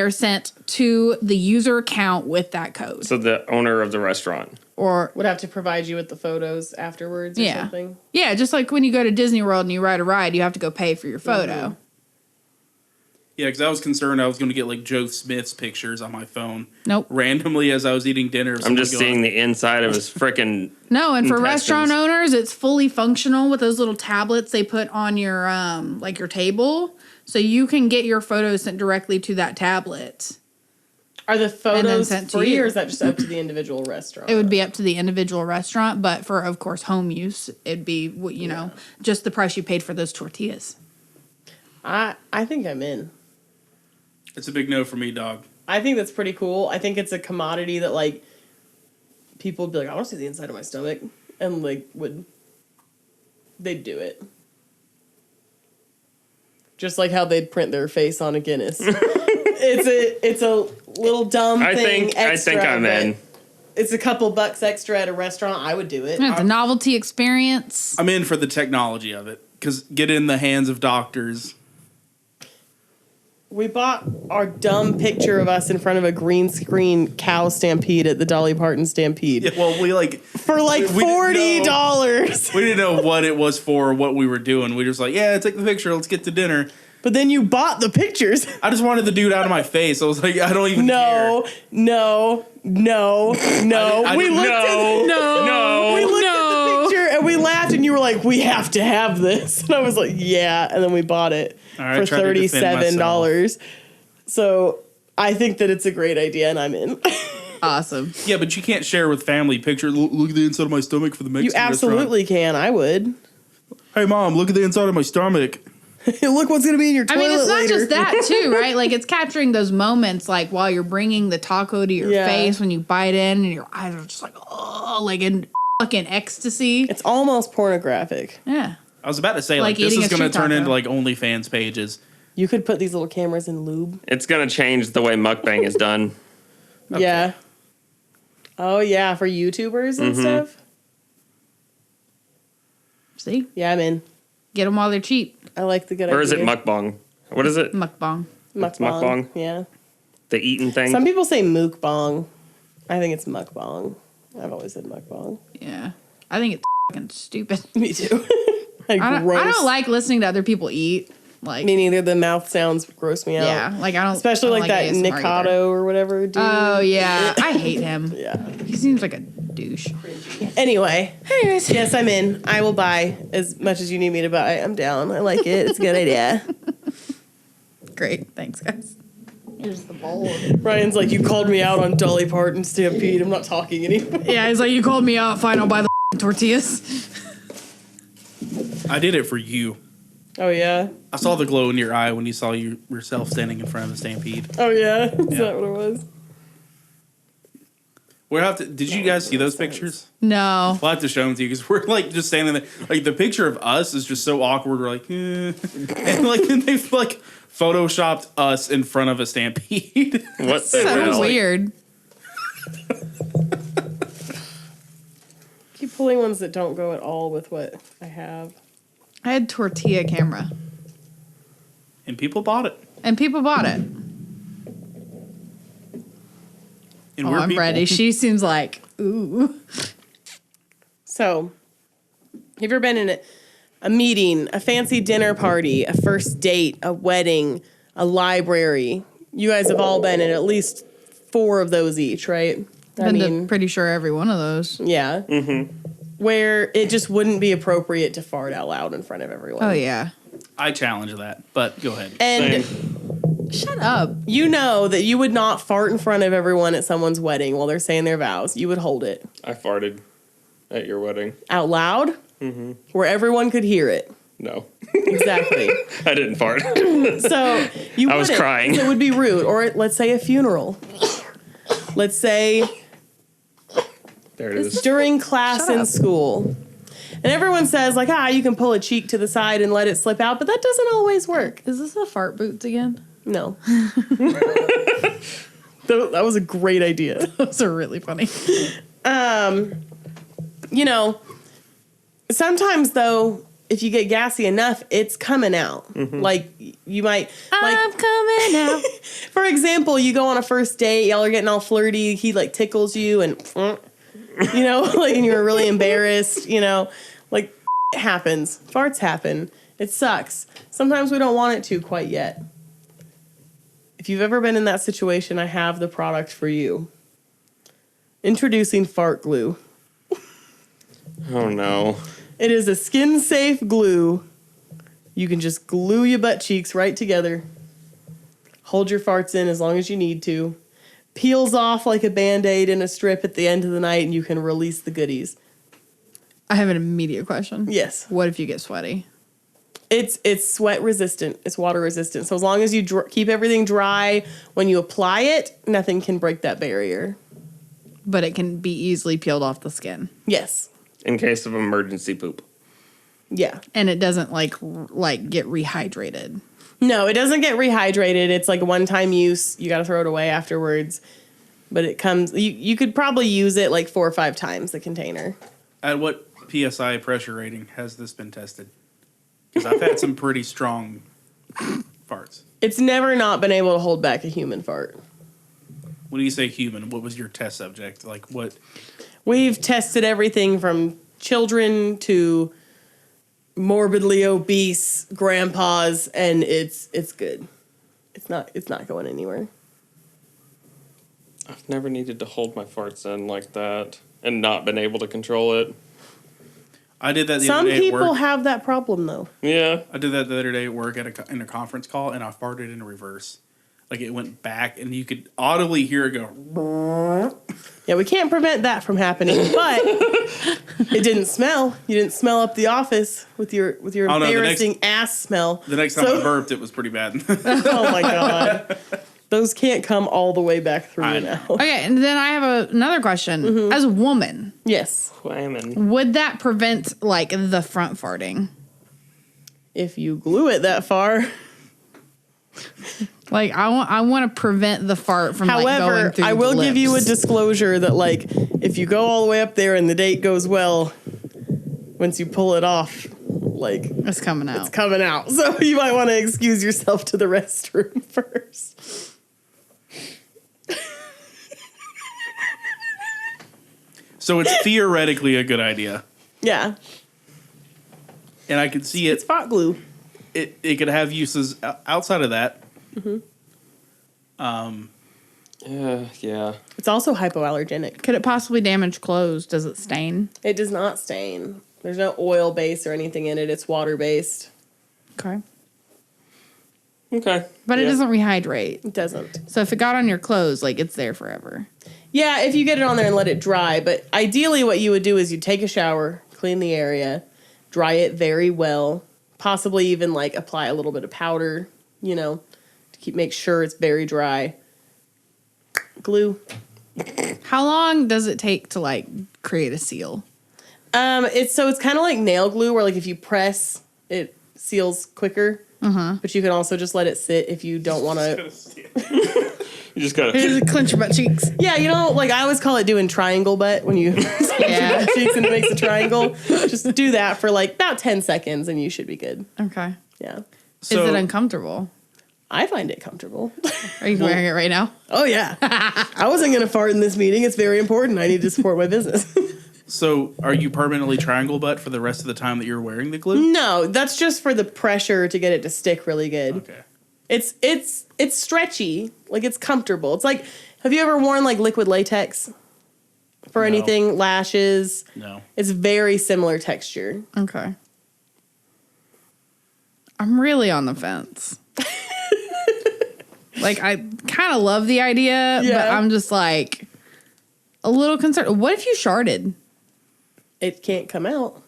are sent to the user account with that code. So the owner of the restaurant. Or Would have to provide you with the photos afterwards or something. Yeah, just like when you go to Disney World and you ride a ride, you have to go pay for your photo. Mm-hmm. Yeah, because I was concerned I was going to get like Joe Smith's pictures on my phone. Nope. Randomly as I was eating dinner. I'm just seeing the inside of his freaking. No, and for Intestines. restaurant owners, it's fully functional with those little tablets they put on your like your table, so you can get your photos sent directly to that tablet. Are the photos sent to free you. or is that just up to the individual restaurant? It would be up to the individual restaurant, but for of course home use, it'd be just the price you paid for those tortillas. I think I'm in. It's a big no for me, dog. I think that's pretty cool. I think it's a commodity that like people would be like, I want to see the inside of my stomach, and like they'd do it. Just like how they'd print their face on a Guinness. it's a little dumb thing. I think I'm but in. It's a couple bucks extra at a restaurant. I would do it. Yeah, the novelty experience. I'm in for the technology of it because get in the hands of doctors. We bought our dumb picture of us in front of a green screen cow stampede at the Dolly Parton Stampede Yeah, well, we like for like we didn't know. $40. We didn't know what it was for or what we were doing. We were just like, yeah, take the picture. Let's get to dinner. But then you bought the pictures. I just wanted the dude out of my face. I was like, I don't even care. No. I We didn't- looked at No. we looked at the picture and we laughed and you were like, we have to have this. And I was like, yeah. And then we bought it All right, I for tried to defend $37. So I think that it's a great idea and I'm in. Awesome. Yeah, but you can't share with family pictures. Look at the inside of my stomach for the You Mexican absolutely can. I would. restaurant. Hey, Mom, look at the inside of my stomach. Look what's going to be in your I toilet mean, it's not later. just that too, right? Like it's capturing those moments, like while you're bringing the taco to your Yeah. face when you bite in, and your eyes are just like, oh, like in fucking ecstasy. It's almost pornographic. Yeah. I was about to say, Like like this eating is a going to street turn taco. into like OnlyFans pages. You could put these little cameras in lube. It's gonna change the way mukbang is done. Okay. Yeah. Oh, yeah. For YouTubers and stuff. See, Yeah, I'm in. get them while they're cheap. I like the good Or idea. is it mukbang? What is it? Mukbang. It's mukbang? Yeah. The eating thing? Some people say mukbang. I think it's mukbang. I've always said mukbang. Yeah, I think it's fucking stupid. Me too. Like, I gross. don't like listening to other people eat. Like, Me neither. The mouth sounds gross me out. yeah, like I don't. Especially I like don't that ASMR either. Nikado or whatever dude. Oh yeah, I hate him. Yeah. He seems like a douche. Anyway. Anyways, Yes, I'm in. I will buy as much as you need me to buy. I'm down. I like it. It's a good idea. great. Thanks, guys. Here's the bowl. Ryan's like, you called me out on Dolly Parton Stampede. I'm not talking anymore. Yeah, he's like, you called me out. Fine, I'll buy the tortillas. I did it for you. Oh, yeah? I saw the glow in your eye when you saw yourself standing in front of the Stampede. Oh, yeah? Is Yeah. that what it was? We'll have to. Did you guys see those pictures? No. We'll have to show them to you because we're like just standing there. Like the picture of us is just so awkward. We're like, and like then they've like photoshopped us in front of a stampede. What the So hell? weird. Keep pulling ones that don't go at all with what I have. I had tortilla camera, And people bought it. and people bought it. And Oh, we're I'm people. ready. She seems like, ooh. So, have you ever been in a meeting, a fancy dinner party, a first date, a wedding, a library? You guys have all been in at least 4 of those each, right? Pretty sure every one of those. Yeah. Mm-hmm. Where it just wouldn't be appropriate to fart out loud in front of everyone. Oh, yeah. I challenge that, but go ahead. And Shut up. you know that you would not fart in front of everyone at someone's wedding while they're saying their vows. You would hold it. I farted at your wedding. Out loud? Mm-hmm. Where everyone could hear it. No. Exactly. I didn't fart. So you I was wouldn't, crying. so it would be rude. Or let's say a funeral. Let's say There it is. during class Shut in up. school. And everyone says, like, you can pull a cheek to the side and let it slip out, but that doesn't always work. Is this a fart boots again? No. That was a great idea. Those are really funny. You know, sometimes, though, if you get gassy enough, it's coming out. Mm-hmm. Like, you might... I'm coming out. For example, you go on a first date, y'all are getting all flirty, he, like, tickles you, and... You know, like, and you're really embarrassed, you know. Like, it happens. Farts happen. It sucks. Sometimes we don't want it to quite yet. If you've ever been in that situation, I have the product for you. Introducing fart glue. Oh, no. It is a skin-safe glue. You can just glue your butt cheeks right together. Hold your farts in as long as you need to. Peels off like a Band-Aid in a strip at the end of the night, and you can release the goodies. I have an immediate question. Yes. What if you get sweaty? It's sweat resistant. It's water resistant. So as long as you keep everything dry when you apply it, nothing can break that barrier. But it can be easily peeled off the skin. Yes. In case of emergency poop. Yeah. And it doesn't like get rehydrated. No, it doesn't get rehydrated. It's like a one-time use. You got to throw it away afterwards. But it comes... You could probably use it like 4 or 5 times, the container. At what PSI pressure rating has this been tested? Because I've had some pretty strong farts. It's never not been able to hold back a human fart. When you say human, what was your test subject? Like what? We've tested everything from children to morbidly obese grandpas, and it's good. It's not going anywhere. I've never needed to hold my farts in like that and not been able to control it. I did that the Some other day at people work. have that problem though. Yeah. I did that the other day at work in a conference call, and I farted in reverse. Like it went back, and you could audibly hear it go. Yeah, we can't prevent that from happening, but it didn't smell. You didn't smell up the office with your Oh, no, embarrassing ass smell. The next time I burped, it was pretty bad. Oh my god. Those can't come all the way back through I now. Okay, and then I have another question. Mm-hmm. As a woman, Yes. Whamming. would that prevent like the front farting? If you glue it that far. Like I want to prevent the fart from like going However, through I will the give you a lips. disclosure that like if you go all the way up there and the date goes well, once you pull it off, like It's coming out. it's coming out. So you might want to excuse yourself to the restroom first. So it's theoretically a good idea, Yeah. and I could see It's fart glue. it could have uses outside of that. Yeah. It's also hypoallergenic. Could it possibly damage clothes? Does it stain? It does not stain. There's no oil base or anything in it. It's water based. Okay. Okay. But it Yeah. doesn't rehydrate. It doesn't. So if it got on your clothes, like it's there forever. Yeah, if you get it on there and let it dry. But ideally, what you would do is you take a shower, clean the area, dry it very well, possibly even like apply a little bit of powder, you know, to make sure it's very dry. Glue. How long does it take to like create a seal? It's kind of like nail glue, where like if you press, it seals quicker. But you can also just let it sit if you don't want to. You just gotta. Here's a clench your butt cheeks. Yeah, you know, like I always call it doing triangle butt when you Yeah. cheeks and it makes a triangle. Just do that for like about 10 seconds and you should be good. Okay. Yeah. So Is it uncomfortable? I find it comfortable. Are you wearing it right now? Oh, yeah. I wasn't going to fart in this meeting. It's very important. I need to support my business. So are you permanently triangle butt for the rest of the time that you're wearing the glue? No, that's just for the pressure to get it to stick really good. Okay. It's stretchy. Like, it's comfortable. It's like, have you ever worn, like, liquid latex? for anything, lashes. No. It's very similar texture. Okay. I'm really on the fence. Like, I kind of love the idea, but I'm just like a little concerned. What if you sharded? It can't come out.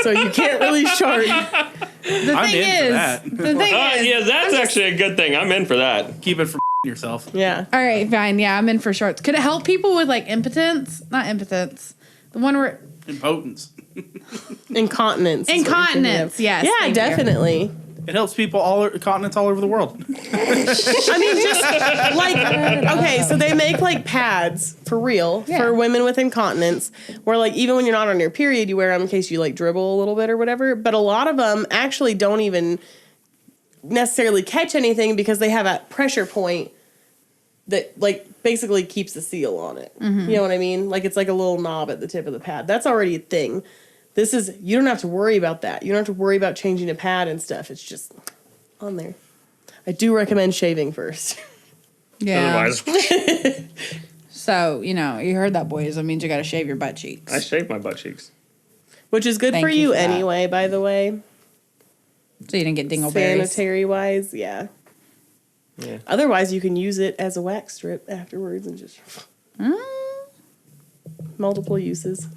So you can't really shard. I'm in for that. The thing is, Yeah, that's actually a good thing. I'm in for that. Keep it for yourself. Yeah. all right, fine. Yeah, I'm in for shorts. Could it help people with like impotence? Not impotence. The one where Impotence. Incontinence. is what you're thinking incontinence. of. Yes. Yeah, thank you. definitely. It helps people continents all over the world. I mean, just like, okay, so they make like pads for real Yeah. for women with incontinence where like even when you're not on your period, you wear them in case you like dribble a little bit or whatever. But a lot of them actually don't even necessarily catch anything because they have a pressure point that like basically keeps the seal on it. You know what I mean? Like it's like a little knob at the tip of the pad. That's already a thing. This is, you don't have to worry about that. You don't have to worry about changing a pad and stuff. It's just on there. I do recommend shaving first. Yeah. Otherwise, So, you know, you heard that, boys. That means you got to shave your butt cheeks. I shave my butt cheeks. Which is good Thank for you you for that. anyway, by the way. So you didn't get dingleberries. Sanitary wise, yeah. Yeah. Otherwise, you can use it as a wax strip afterwards and just multiple uses.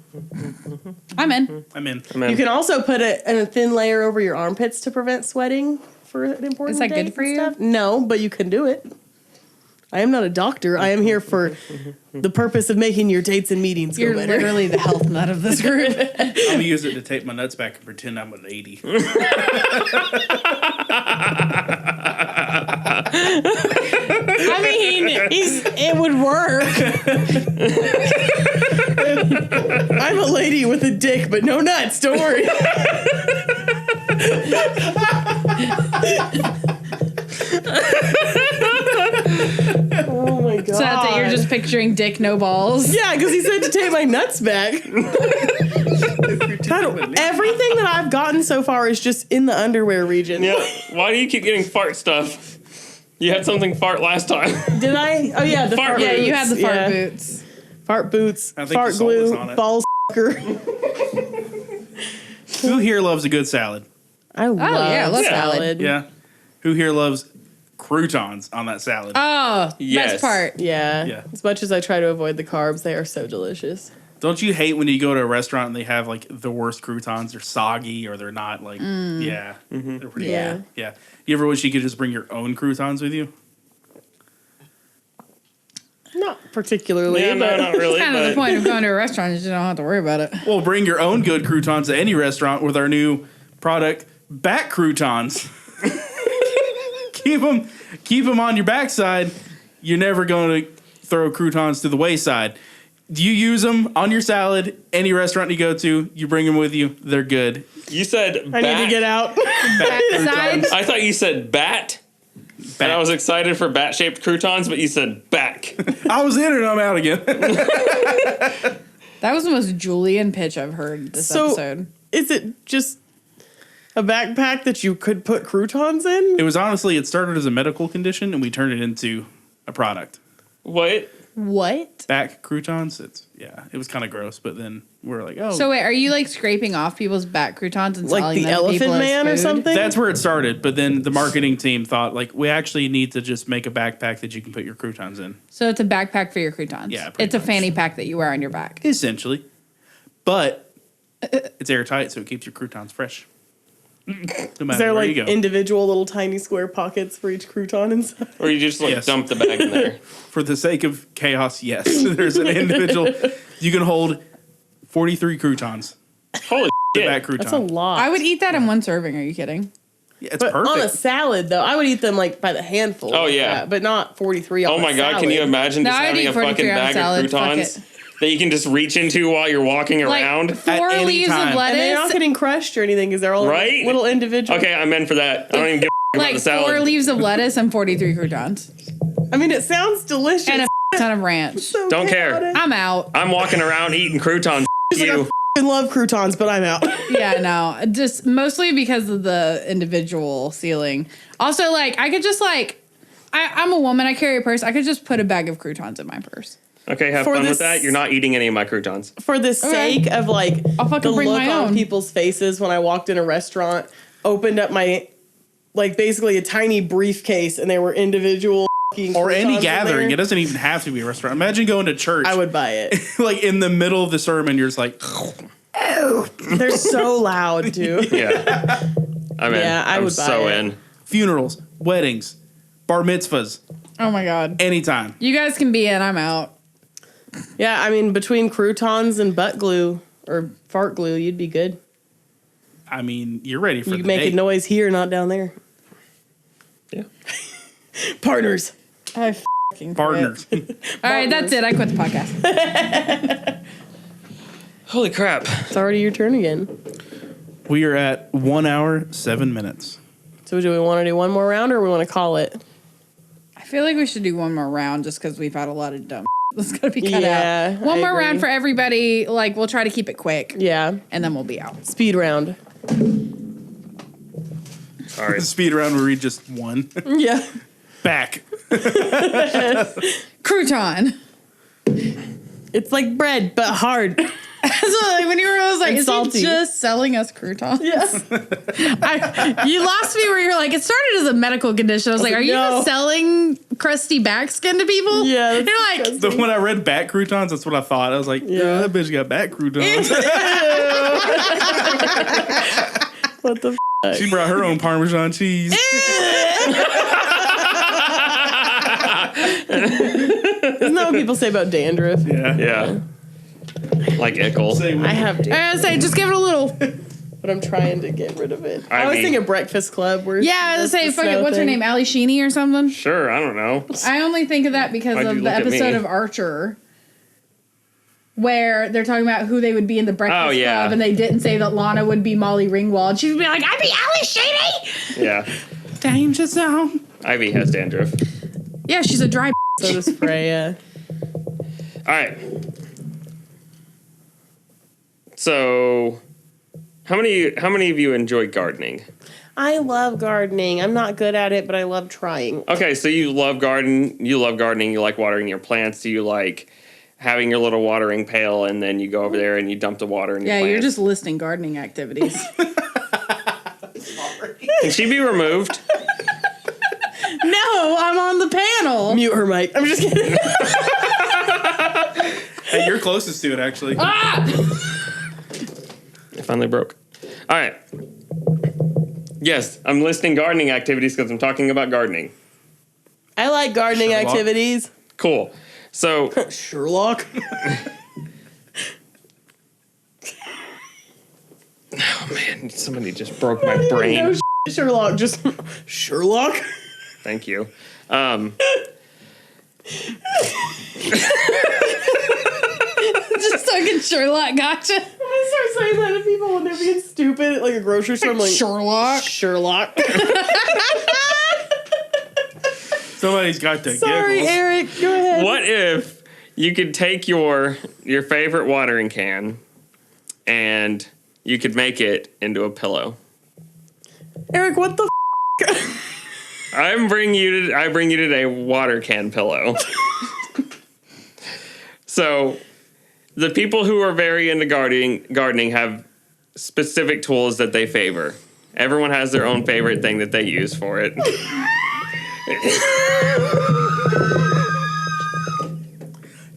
I'm in. I'm in. I'm in. You can also put a thin layer over your armpits to prevent sweating for an important Is that good date for and you? stuff. No, but you can do it. I am not a doctor. I am here for the purpose of making your dates and meetings go You're better. literally the health nut of this group. I'm gonna use it to tape my nuts back and pretend I'm an 80. I mean, it would work. I'm a lady with a dick, but no nuts. Don't worry. Oh my god! So that's it. You're just picturing dick, no balls. yeah, because he said to take my nuts back. God, everything that I've gotten so far is just in the underwear region. Yeah. Why do you keep getting fart stuff? You had something fart last time. Did I? Oh yeah, the Fart fart. boots. Yeah, boots. you had the fart Yeah. boots. Fart boots. I think Fart the salt was glue. on it. Balls. Who here loves a good salad? I love yeah, I love salad. Yeah. Who here loves croutons on that salad? Oh, Yes. best part. Yeah. Yeah. As much as I try to avoid the carbs, they are so delicious. Don't you hate when you go to a restaurant and they have like the worst croutons? They're soggy or they're not like, yeah. They're pretty Yeah. bad. Yeah. You ever wish you could just bring your own croutons with you? Not particularly, Yeah, but no, not really. Kind of but the point of going to a restaurant is you don't have to worry about it. Well, bring your own good croutons to any restaurant with our new product, back croutons. keep them on your backside. You're never going to throw croutons to the wayside. Do you use them on your salad? Any restaurant you go to, you bring them with you. They're good. You said I need to get out. Back croutons. I thought you said bat. And I was excited for bat-shaped croutons, but you said back. I was in and I'm out again. That was the most Julian pitch I've heard this So- episode. Is it just a backpack that you could put croutons in? It was honestly, it started as a medical condition and we turned it into a product. What? What? Back croutons, it was kind of gross, but then we're like, oh. So wait, are you like scraping off people's back croutons and Like selling the them to people Elephant as Man or food? something? that's where it started. But then the marketing team thought, like, we actually need to just make a backpack that you can put your croutons in, So it's a backpack for your croutons. Yeah, pretty it's a much. fanny pack that you wear on your back. essentially. But it's airtight, so it keeps your croutons fresh. No Is matter there where like you go. individual little tiny square pockets for each crouton inside? Or you just like Yes. dump the bag in there? For the sake of chaos, yes. There's an individual. You can hold 43 croutons. Holy The shit. back crouton. That's a lot. I would eat that in one serving. Are you kidding? Yeah, it's but perfect. on a salad, though, I would eat them like by the handful. Oh, like yeah. that, but not 43 on Oh a my god, salad. can you imagine No, just I'd having eat a 43 fucking on bag salad, of fuck croutons it. that you can just reach into while you're walking Like around? 4 any leaves time. of And they're not lettuce. getting crushed or anything because they're all Right? little individual. Okay, I'm in for that. I don't even give a about Like the salad. 4 leaves of lettuce and 43 croutons. I mean, it sounds delicious. And a ton of ranch. So Don't care. chaotic. I'm out. I'm walking around eating croutons. like You. I love croutons, but I'm out. Yeah, no. Just mostly because of the individual sealing. Also, like, I could just, like, I'm a woman. I carry a purse. I could just put a bag of croutons in my purse. Okay, have For fun with this- that. You're not eating any of my croutons. For the sake of like I'll fucking the bring look my on own. people's faces when I walked in a restaurant, opened up my like basically a tiny briefcase, and there were individual Or any croutons in gathering. there, It doesn't even have to be a restaurant. Imagine going to church. I would buy it. like in the middle of the sermon, you're just like, They're so loud, too. Yeah. I'm in. Yeah, I I'm would buy so it. in. funerals, weddings, bar mitzvahs, Oh my god. anytime. You guys can be in. I'm out. Yeah, I mean, between croutons and butt glue or fart glue, you'd be good. I mean, you're ready for You the can make day. a noise here, not down there. Yeah. Partners. I fucking quit. Partners. All right, that's it. I quit the podcast. Holy crap. It's already your turn again. We are at 1 hour, 7 minutes. So do we want to do one more round or we want to call it? I feel like we should do one more round just because we've had a lot of dumb. That's gotta be cut Yeah, out. One I more agree. round for everybody. Like we'll try to keep it quick, Yeah. and then we'll be out. Speed round. All right. The speed round where we just won. Yeah. Back. Crouton. It's like bread, but hard. So like when you were, I was like, And is salty. he just selling us croutons? Yes. You lost me where you're like, it started as a medical condition. I was like, are you no. just selling crusty back skin to people? Yeah, that's You're like, disgusting. When I read back croutons, that's what I thought. I was like, yeah, that bitch got back croutons. What the f? She brought her own Parmesan cheese. Isn't that what people say about dandruff? Yeah. Yeah. Like Ickle. I have I dandruff, was say, just give it a little. but I'm trying to get rid of it. I was mean- thinking Breakfast Club. Where Yeah, I was that's say, the fuck it. snow What's her thing. name? Ali Sheeny or something? Sure, I don't know. I only think of that because Why'd of you the look at episode me? of Archer where they're talking about who they would be in the Breakfast Oh, yeah. Club, and they didn't say that Lana would be Molly Ringwald. She'd be like, I'd be Ali Sheeny! Yeah. Danger zone. Ivy has dandruff. Yeah, she's a dry So does Freya. All right. So, how many of you enjoy gardening? I love gardening. I'm not good at it, but I love trying. Okay, so you love gardening, you like watering your plants, do you like having your little watering pail and then you go over there and you dump the water in your Yeah, plants? you're just listing gardening activities. Can she be removed? No, I'm on the panel. Mute her mic. I'm just kidding. Hey, you're closest to it, actually. It finally broke. All right. Yes, I'm listing gardening activities because I'm talking about gardening. I like gardening Sherlock. activities. Cool. So, Sherlock. oh man, somebody just broke my brain. No, Sherlock. Just Sherlock. Thank you. Just talking Sherlock, gotcha. I'm gonna start saying that to people when they're being stupid at like a grocery store. I'm like, Sherlock. Sherlock. Somebody's got the Sorry, giggles. Eric. Go ahead. What if you could take your favorite watering can and you could make it into a pillow? Eric, what the I bring you today a water can pillow. So, the people who are very into gardening have specific tools that they favor. Everyone has their own favorite thing that they use for it.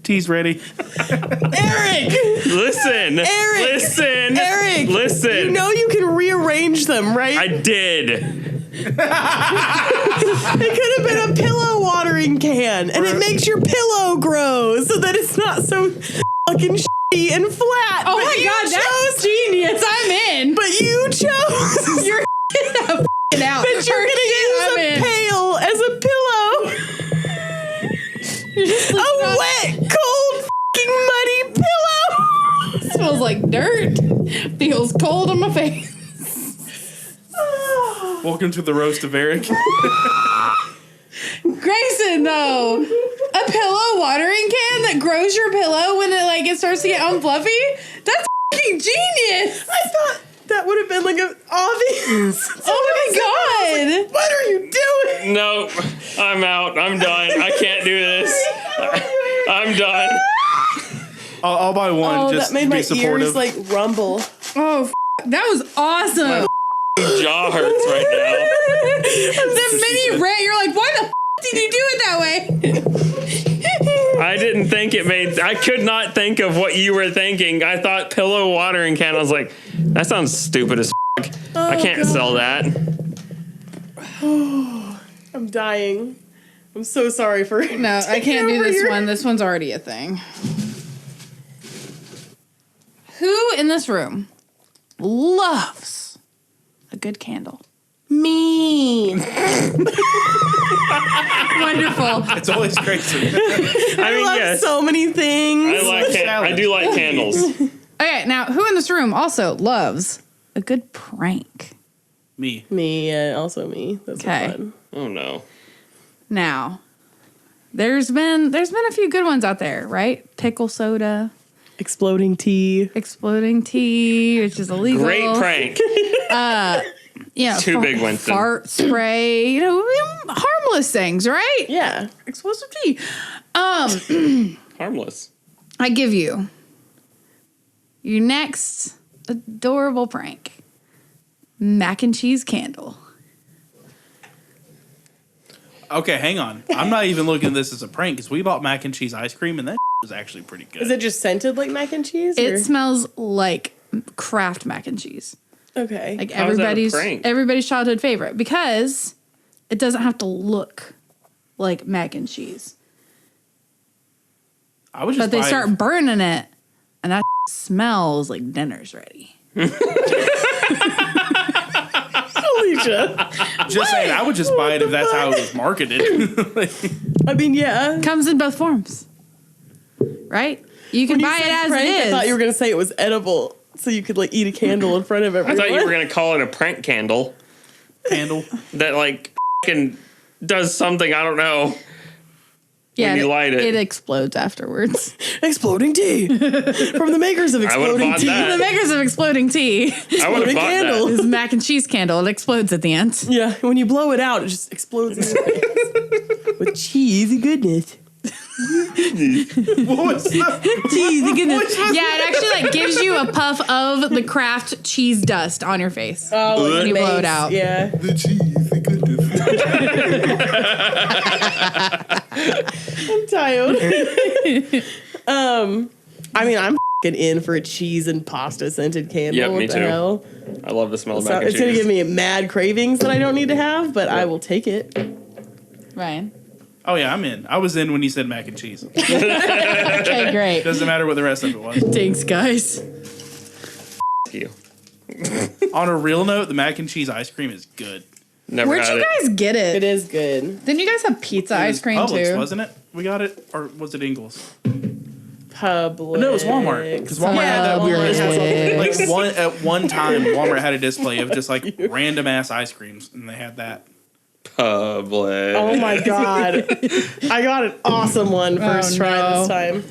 Tea's ready. Eric! Listen. Eric! Listen. Eric! Listen. You know you can rearrange them, right? I did. It could have been a pillow watering can, and it makes your pillow grow so that it's not so fucking shitty and flat. Oh But my you god, that's genius. I'm in. But you chose You're f***ing out. that you're gonna use I'm a in. pail as a pillow. A wet, cold, fucking muddy pillow. Smells like dirt. Feels cold on my face. Welcome to the roast of Eric. Grayson, though, a pillow watering can that grows your pillow when it starts to get unfluffy. That's fucking genius. I thought that would have been like an obvious. Oh my god. What are you doing? No, I'm out. I'm done. I can't do this. I'm done. I'll buy one. Oh, just that made to my be supportive. ears like rumble. Oh, that was awesome. Jaw hurts right The mini rant, you're like, why the did you do it that way? now. I didn't think it made. I could not think of what you were thinking. I thought pillow watering can. I was like, that sounds stupid as. I can't sell that. I'm dying. I'm so sorry for No, I can't do this one. This one's already a thing. Who in this room loves a good candle? Me. Wonderful. It's always Grayson. I mean, love yes. so many things. I do like candles. Okay, now who in this room also loves a good prank? Me. Me, also me. That's Okay. fun. Oh no. Now, there's been a few good ones out there, right? Pickle soda, Exploding tea. exploding tea, which is illegal. Great prank. You know, Two big ones then. Fart spray, you know, harmless things, right? Yeah. Explosive tea. Harmless. I give you your next adorable prank. Mac and cheese candle. Okay, hang on. I'm not even looking at this as a prank because we bought mac and cheese ice cream and that was actually pretty good. Is it just scented like mac and cheese? It or- smells like Kraft mac and cheese. Okay. Like How is that a everybody's prank? childhood favorite because it doesn't have to look like mac and cheese. I was just But they buying- start burning it and that smells like dinner's ready. Alicia. Just saying, I would just buy it if that's how it was marketed. I mean, yeah. Comes in both forms. Right? You can When you buy it said as prank, it is. I thought you were going to say it was edible. So you could like eat a candle in front of I everyone. thought you were gonna call it a prank candle Handle. that like fucking does something. I don't know. yeah, when you light it. It explodes afterwards. Exploding tea. From the makers of I would've exploding bought tea. that. The makers of exploding tea. I would have Exploding bought candle. that. This mac and cheese candle. It explodes at the end. Yeah, when you blow it out, it just explodes in your face. With cheesy goodness. What was that? Cheesy goodness. Yeah, it actually like gives you a puff of the Kraft cheese dust on your face. Oh, like When you blow it mace, out. Yeah. The cheese, the goodness. I'm tired. I mean, I'm fing in for a cheese and pasta scented candle. Yep, what me the too. hell? I love the smell of So mac and it's gonna cheese. give me mad cravings that I don't need to have, but I will take it. Ryan. Oh yeah, I'm in. I was in when you said mac and cheese. Okay, great. Doesn't matter what the rest of it was. Thanks, guys. Thank you. On a real note, the mac and cheese ice cream is good. Never Where'd had you it. guys get It it? is good. Didn't you guys have pizza It ice was cream Publix, too? wasn't it? We got it, or was it Ingles? Public. No, it was Walmart. Because Walmart had that Walmart weird. has all the Like things. at one time, Walmart had a display of just like random ass ice creams, and they had that. Public. Oh my god. I got an awesome one first Oh, try no. this time.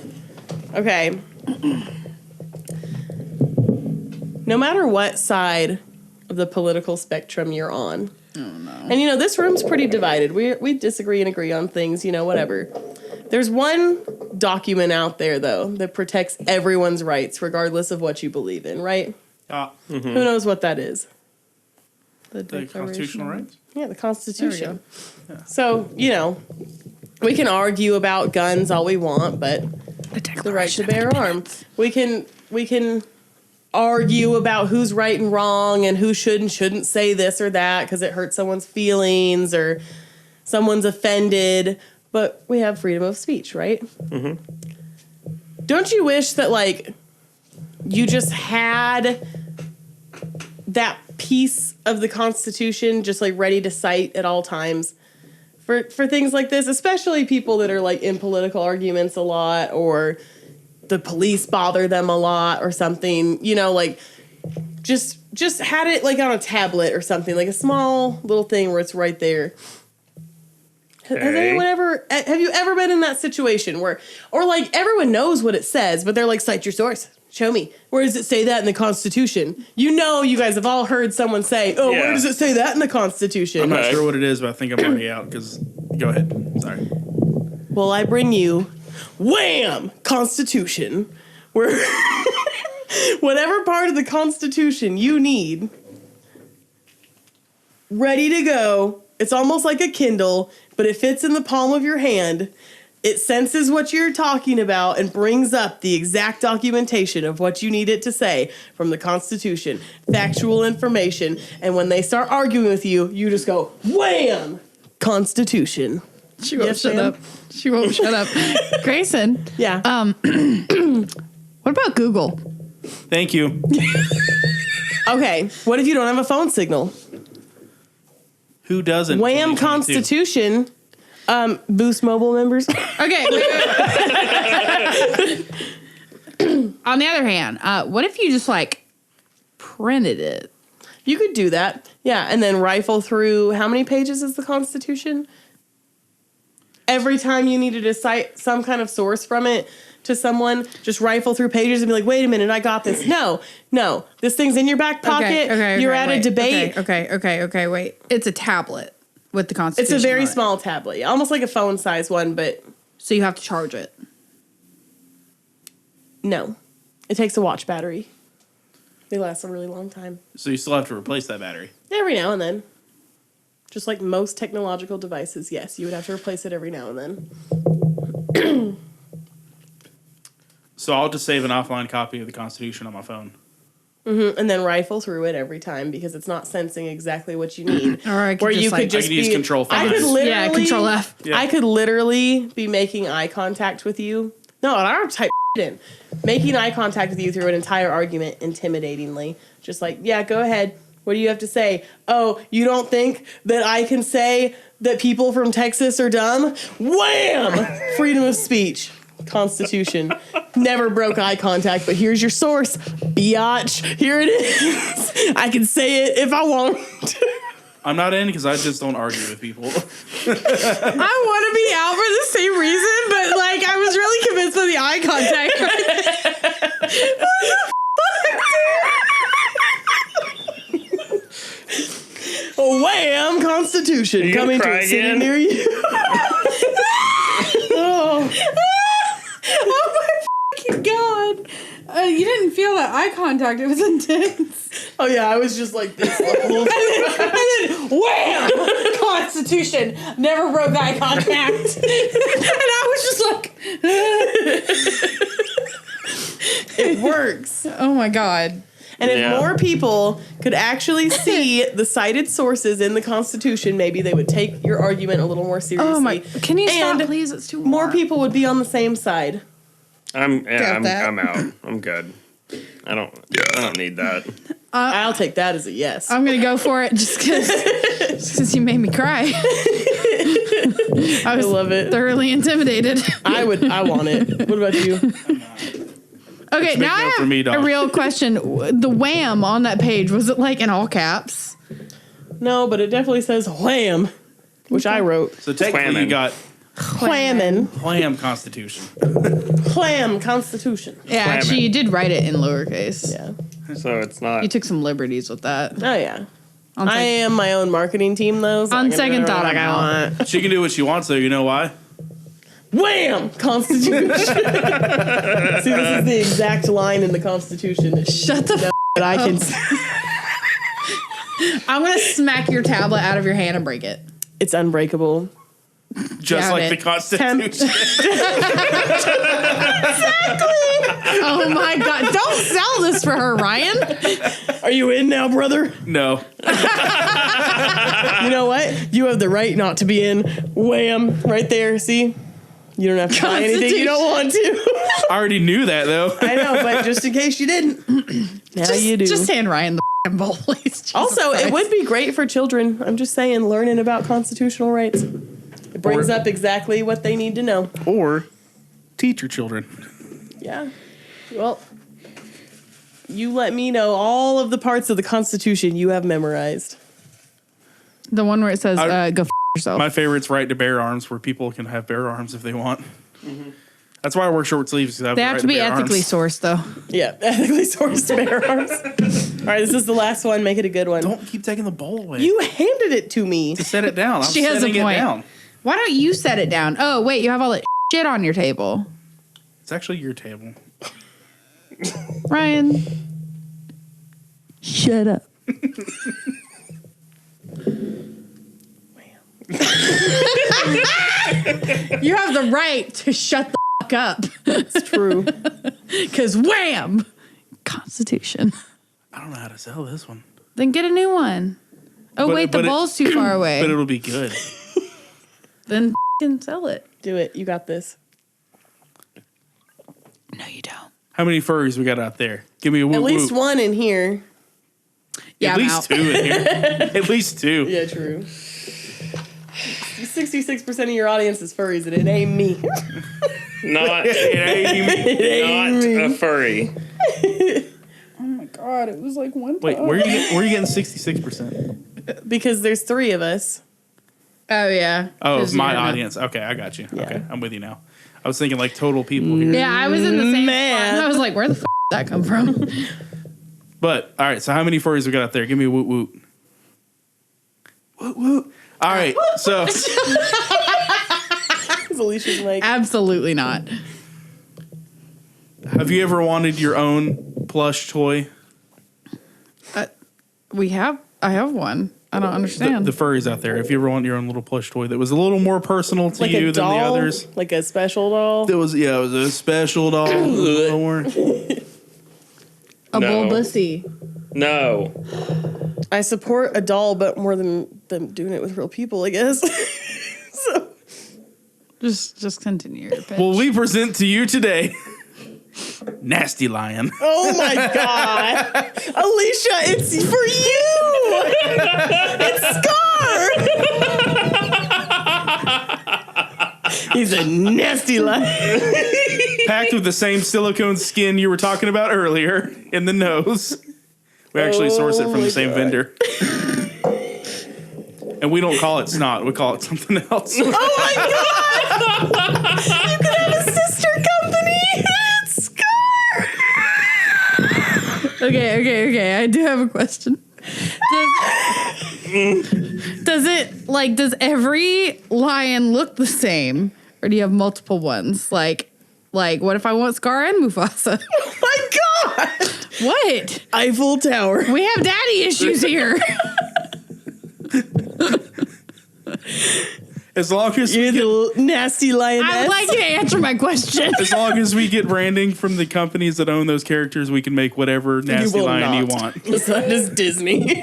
Okay. No matter what side of the political spectrum you're on. Oh no. And you know, this room's pretty divided. We disagree and agree on things, you know, whatever. There's one document out there though that protects everyone's rights regardless of what you believe in, right? Who knows what that is? The constitutional rights. Yeah, the Constitution. So, you know, we can argue about guns all we want, but the right to bear arms. We can argue about who's right and wrong and who should and shouldn't say this or that because it hurts someone's feelings or someone's offended, but we have freedom of speech, right? Mm-hmm. Don't you wish that, like, you just had that piece of the Constitution just, like, ready to cite at all times for things like this, especially people that are, like, in political arguments a lot or the police bother them a lot or something, you know, like, just had it, like, on a tablet or something, like a small little thing where it's right there. Has anyone have you ever been in that situation where, or like everyone knows what it says, but they're like, cite your source, show me. Where does it say that in the Constitution? You know, you guys have all heard someone say, oh, where does it say that in the Constitution? I'm not sure what it is, but I think I'm already out. Because go ahead. Sorry. Well, I bring you Wham! Constitution. Where whatever part of the Constitution you need, ready to go. It's almost like a Kindle, but it fits in the palm of your hand. It senses what you're talking about and brings up the exact documentation of what you need it to say from the Constitution, factual information. And when they start arguing with you, you just go, wham! Constitution. She won't shut up. She won't shut up. Grayson. Yeah. What about Google? Thank you. Okay. What if you don't have a phone signal? Who doesn't? Wham! 2022? Constitution. Boost Mobile members. Okay. On the other hand, what if you just like printed it? You could do that. Yeah. And then rifle through, how many pages is the Constitution? Every time you needed to cite some kind of source from it to someone, just rifle through pages and be like, wait a minute, I got this. No. This thing's in your back pocket. You're at a debate. Okay, wait. It's a tablet with the Constitution. It's a very on it. small tablet. Yeah, almost like a phone size one, but So you have to charge it. no. It takes a watch battery. They last a really long time. So you still have to replace that battery. Every now and then. Just like most technological devices, yes, you would have to replace it every now and then. So I'll just save an offline copy of the Constitution on my phone. And then rifle through it every time because it's not sensing exactly what you need. Or I could Where just, you like- could just I could use Control I 5. could literally, Yeah, Control F. Yeah. I could literally be making eye contact with you. No, I don't type in. Making eye contact with you through an entire argument intimidatingly. Just like, yeah, go ahead. What do you have to say? Oh, you don't think that I can say that people from Texas are dumb? Wham! Freedom of speech. Constitution. Never broke eye contact, but here's your source. Biatch. Here it is. I can say it if I want. I'm not in because I just don't argue with people. I want to be out for the same reason, but like I was really convinced by the eye contact. Oh, wham! Constitution You gonna coming to cry a city again? near you. Oh. Oh my fucking god! You didn't feel that eye contact; it was intense. Oh yeah, I was just like this. The whole And then wham! Constitution never broke eye contact, and I was just like, It works. "Oh my god!" And if Yeah. more people could actually see the cited sources in the Constitution, maybe they would take your argument a little more seriously. Oh my! Can you stop, And please? It's too more warm. people would be on the same side. I'm that. out. I'm good. I don't need that. I'll take that as a yes. I'm gonna go for it just because you made me cry. I was love it. thoroughly intimidated. I want it. What about you? Okay, big now no I for have me, a dog. real question. The wham on that page, was it like in all caps? No, but it definitely says wham, which I wrote. So technically you Whamming. got Whammin'. Wham Constitution. Wham Constitution. Yeah, actually, you did write it in lowercase. Yeah. So it's not. You took some liberties with that. Oh, yeah. On I sec- am my own marketing team, though. So On I can second do thought, whatever I'm out. want. She can do what she wants, though. You know why? Wham! Constitution. See, this is the exact line in the Constitution that Shut the f- that I can. I'm gonna smack your tablet out of your hand and break it. It's unbreakable. Just Doubt like it. the Constitution. Oh my god! Don't sell this for her, Ryan. Are you in now, brother? No. You know what? You have the right not to be in. Wham! Right there. See? You don't have to buy anything you don't want to. I already knew that, though. I know, but just in case you didn't. Now you do. Just hand Ryan the f***ing bowl, please. Jesus Also, Christ. it would be great for children. I'm just saying, learning about constitutional rights. It brings up exactly what they need to know. Or teach your children. Yeah. Well, you let me know all of the parts of the Constitution you have memorized. The one where it says, go f*** yourself. My favorite's right to bear arms, where people can have bear arms if they want. Mm-hmm. That's why I wear short sleeves. They have to be ethically sourced, though. Yeah, ethically sourced bear arms. All right, this is the last one. Make it a good one. Don't keep taking the bowl away. You handed it to me. set it down. I'm She has a setting it point. down. Why don't you set it down? Oh, wait, you have all that shit on your table. It's actually your table. Ryan. Shut up. You have the right to shut the fuck up. It's true. Because wham! Constitution. I don't know how to sell this one. Then get a new one. Oh, wait, the bowl's too far away. But it'll be good. Then f***ing sell it. Do it. You got this. No, you don't. How many furries we got out there? Give me a whoop. At least one in here. Yeah, At least 2 in here. At least 2. Yeah, true. 66% of your audience is furries, and it ain't me. Not a furry. Oh my god, it was like one. Wait, where are you getting 66%? Because there's 3 of us. Oh yeah. Oh, 'Cause my you don't know. audience. Okay, I got you. Yeah. Okay, I'm with you now. I was thinking like total people here. Yeah, I was in the same Man. spot. I was like, where the f*** did that come from? But all right, so how many furries we got out there? Give me a woot woot. Woot woot. All right, so Because Alicia's like, Absolutely not. have you ever wanted your own plush toy? I have one. I don't The understand. furries out there. If you ever want your own little plush toy that was a little more personal to like you a than doll, the others. like a special doll. It was a special doll. a No. bulbussy. No. I support a doll, but more than them doing it with real people, I guess. So Just continue your pitch. Well, we present to you today Nasty Lion. oh my god, Alicia, it's for you. It's Scar. He's a nasty lion. Packed with the same silicone skin you were talking about earlier in the nose. We actually source it from the same vendor. And we don't call it snot, we call it something else. Oh my god! You could have a sister company. It's Scar. Okay. I do have a question. Does every lion look the same? Or do you have multiple ones? Like what if I want Scar and Mufasa? Oh my god! What? Eiffel Tower. We have daddy issues here. As long as You're the nasty lioness. I would like you to answer my question. as long as we get branding from the companies that own those characters, we can make whatever nasty will lion you not. want. It's not just Disney.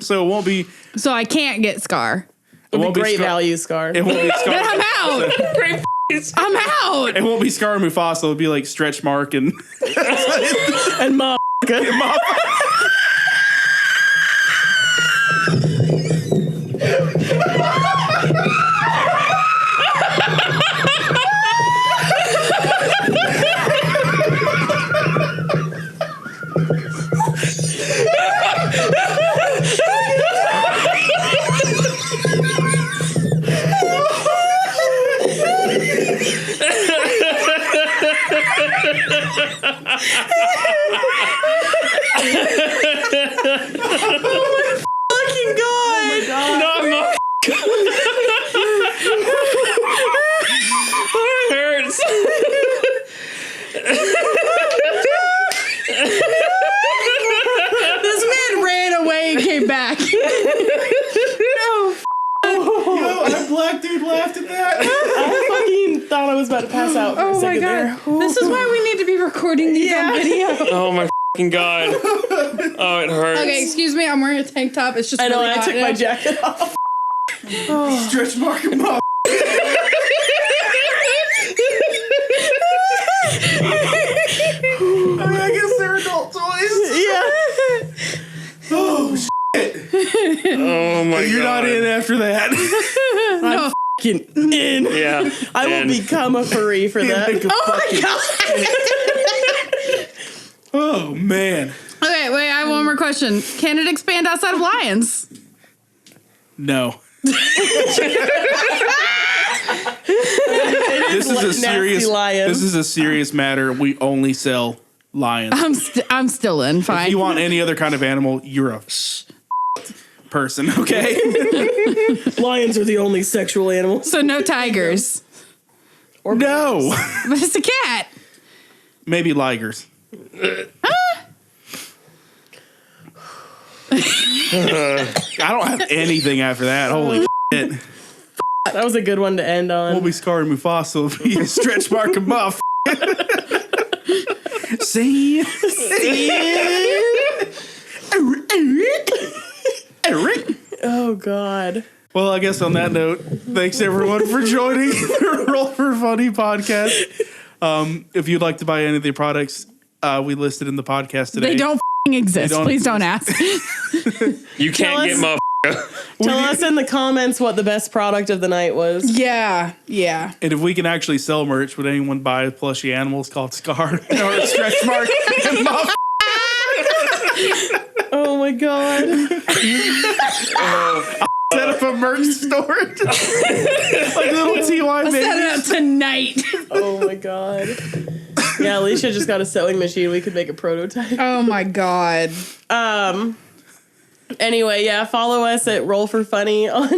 So it won't be So I can't get Scar. It'll be great Scar- value, Scar. It won't be Scar. Then I'm out. Great. I'm out. It won't be Scar and Mufasa. It'll be like Stretch Mark and And Mom. Fucking god! No, no. It hurts. This man ran away and came back. that black dude laughed at that. I fucking thought I was about to pass out for a Oh my second god. there. This is why we need to be recording these on video. Oh my fucking god. Oh, it hurts. Okay, excuse me. I'm wearing a tank top. It's just I know, really I hot took my now. jacket off. Stretch Mark and Mom. I guess they're adult toys. Yeah. Oh, Oh my god. you're not in after that. No. Fucking in. Yeah. I will become a furry for that. Oh my God. Oh man. Okay, wait. I have one more question. Can it expand outside of lions? No. This is a Nasty serious. lion. This is a serious matter. We only sell lions. I'm still in. Fine. If you want any other kind of animal, you're a person. Okay. Lions are the only sexual animals. So no tigers. Or No. But it's a cat. Maybe ligers. I don't have anything after that. Holy shit. That was a good one to end on. We'll be Scar and Mufasa. Will be Stretch Mark and Buff. See? Erick. Oh, God. Well, I guess on that note, thanks everyone for joining the Roll for Funny podcast. If you'd like to buy any of the products we listed in the podcast today, They don't exist. Please don't ask. You can't get motherfucker. Tell us in the comments what the best product of the night was. Yeah. and if we can actually sell merch, would anyone buy plushie animals called Scar or Stretch Mark and Buff? Oh, my God. Set up a merch store. Like little TY Set babies. it up tonight. Oh, my God. Yeah, Alicia just got a sewing machine. We could make a prototype. Oh my God. Anyway, yeah, follow us at Roll for Funny on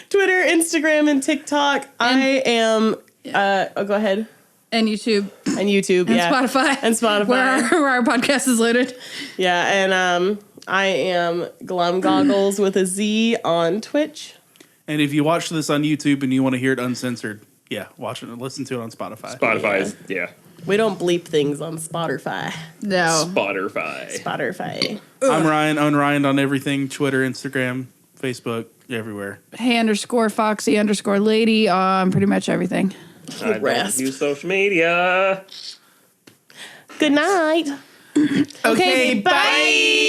Twitter, Instagram, and TikTok. I am, go ahead. And YouTube. And YouTube, And yeah. Spotify. And Spotify. Where our podcast is loaded. Yeah, and I am Glum Goggles with a Z on Twitch. And if you watch this on YouTube and you want to hear it uncensored, yeah, watch it and listen to it on Spotify. Spotify's, yeah. We don't bleep things on Spotify. No. Spotify. I'm Ryan, Ryan on everything, Twitter, Instagram, Facebook, everywhere. Hey_Foxy_lady on pretty much everything. I don't Rest. use social media. Good night. Okay, bye.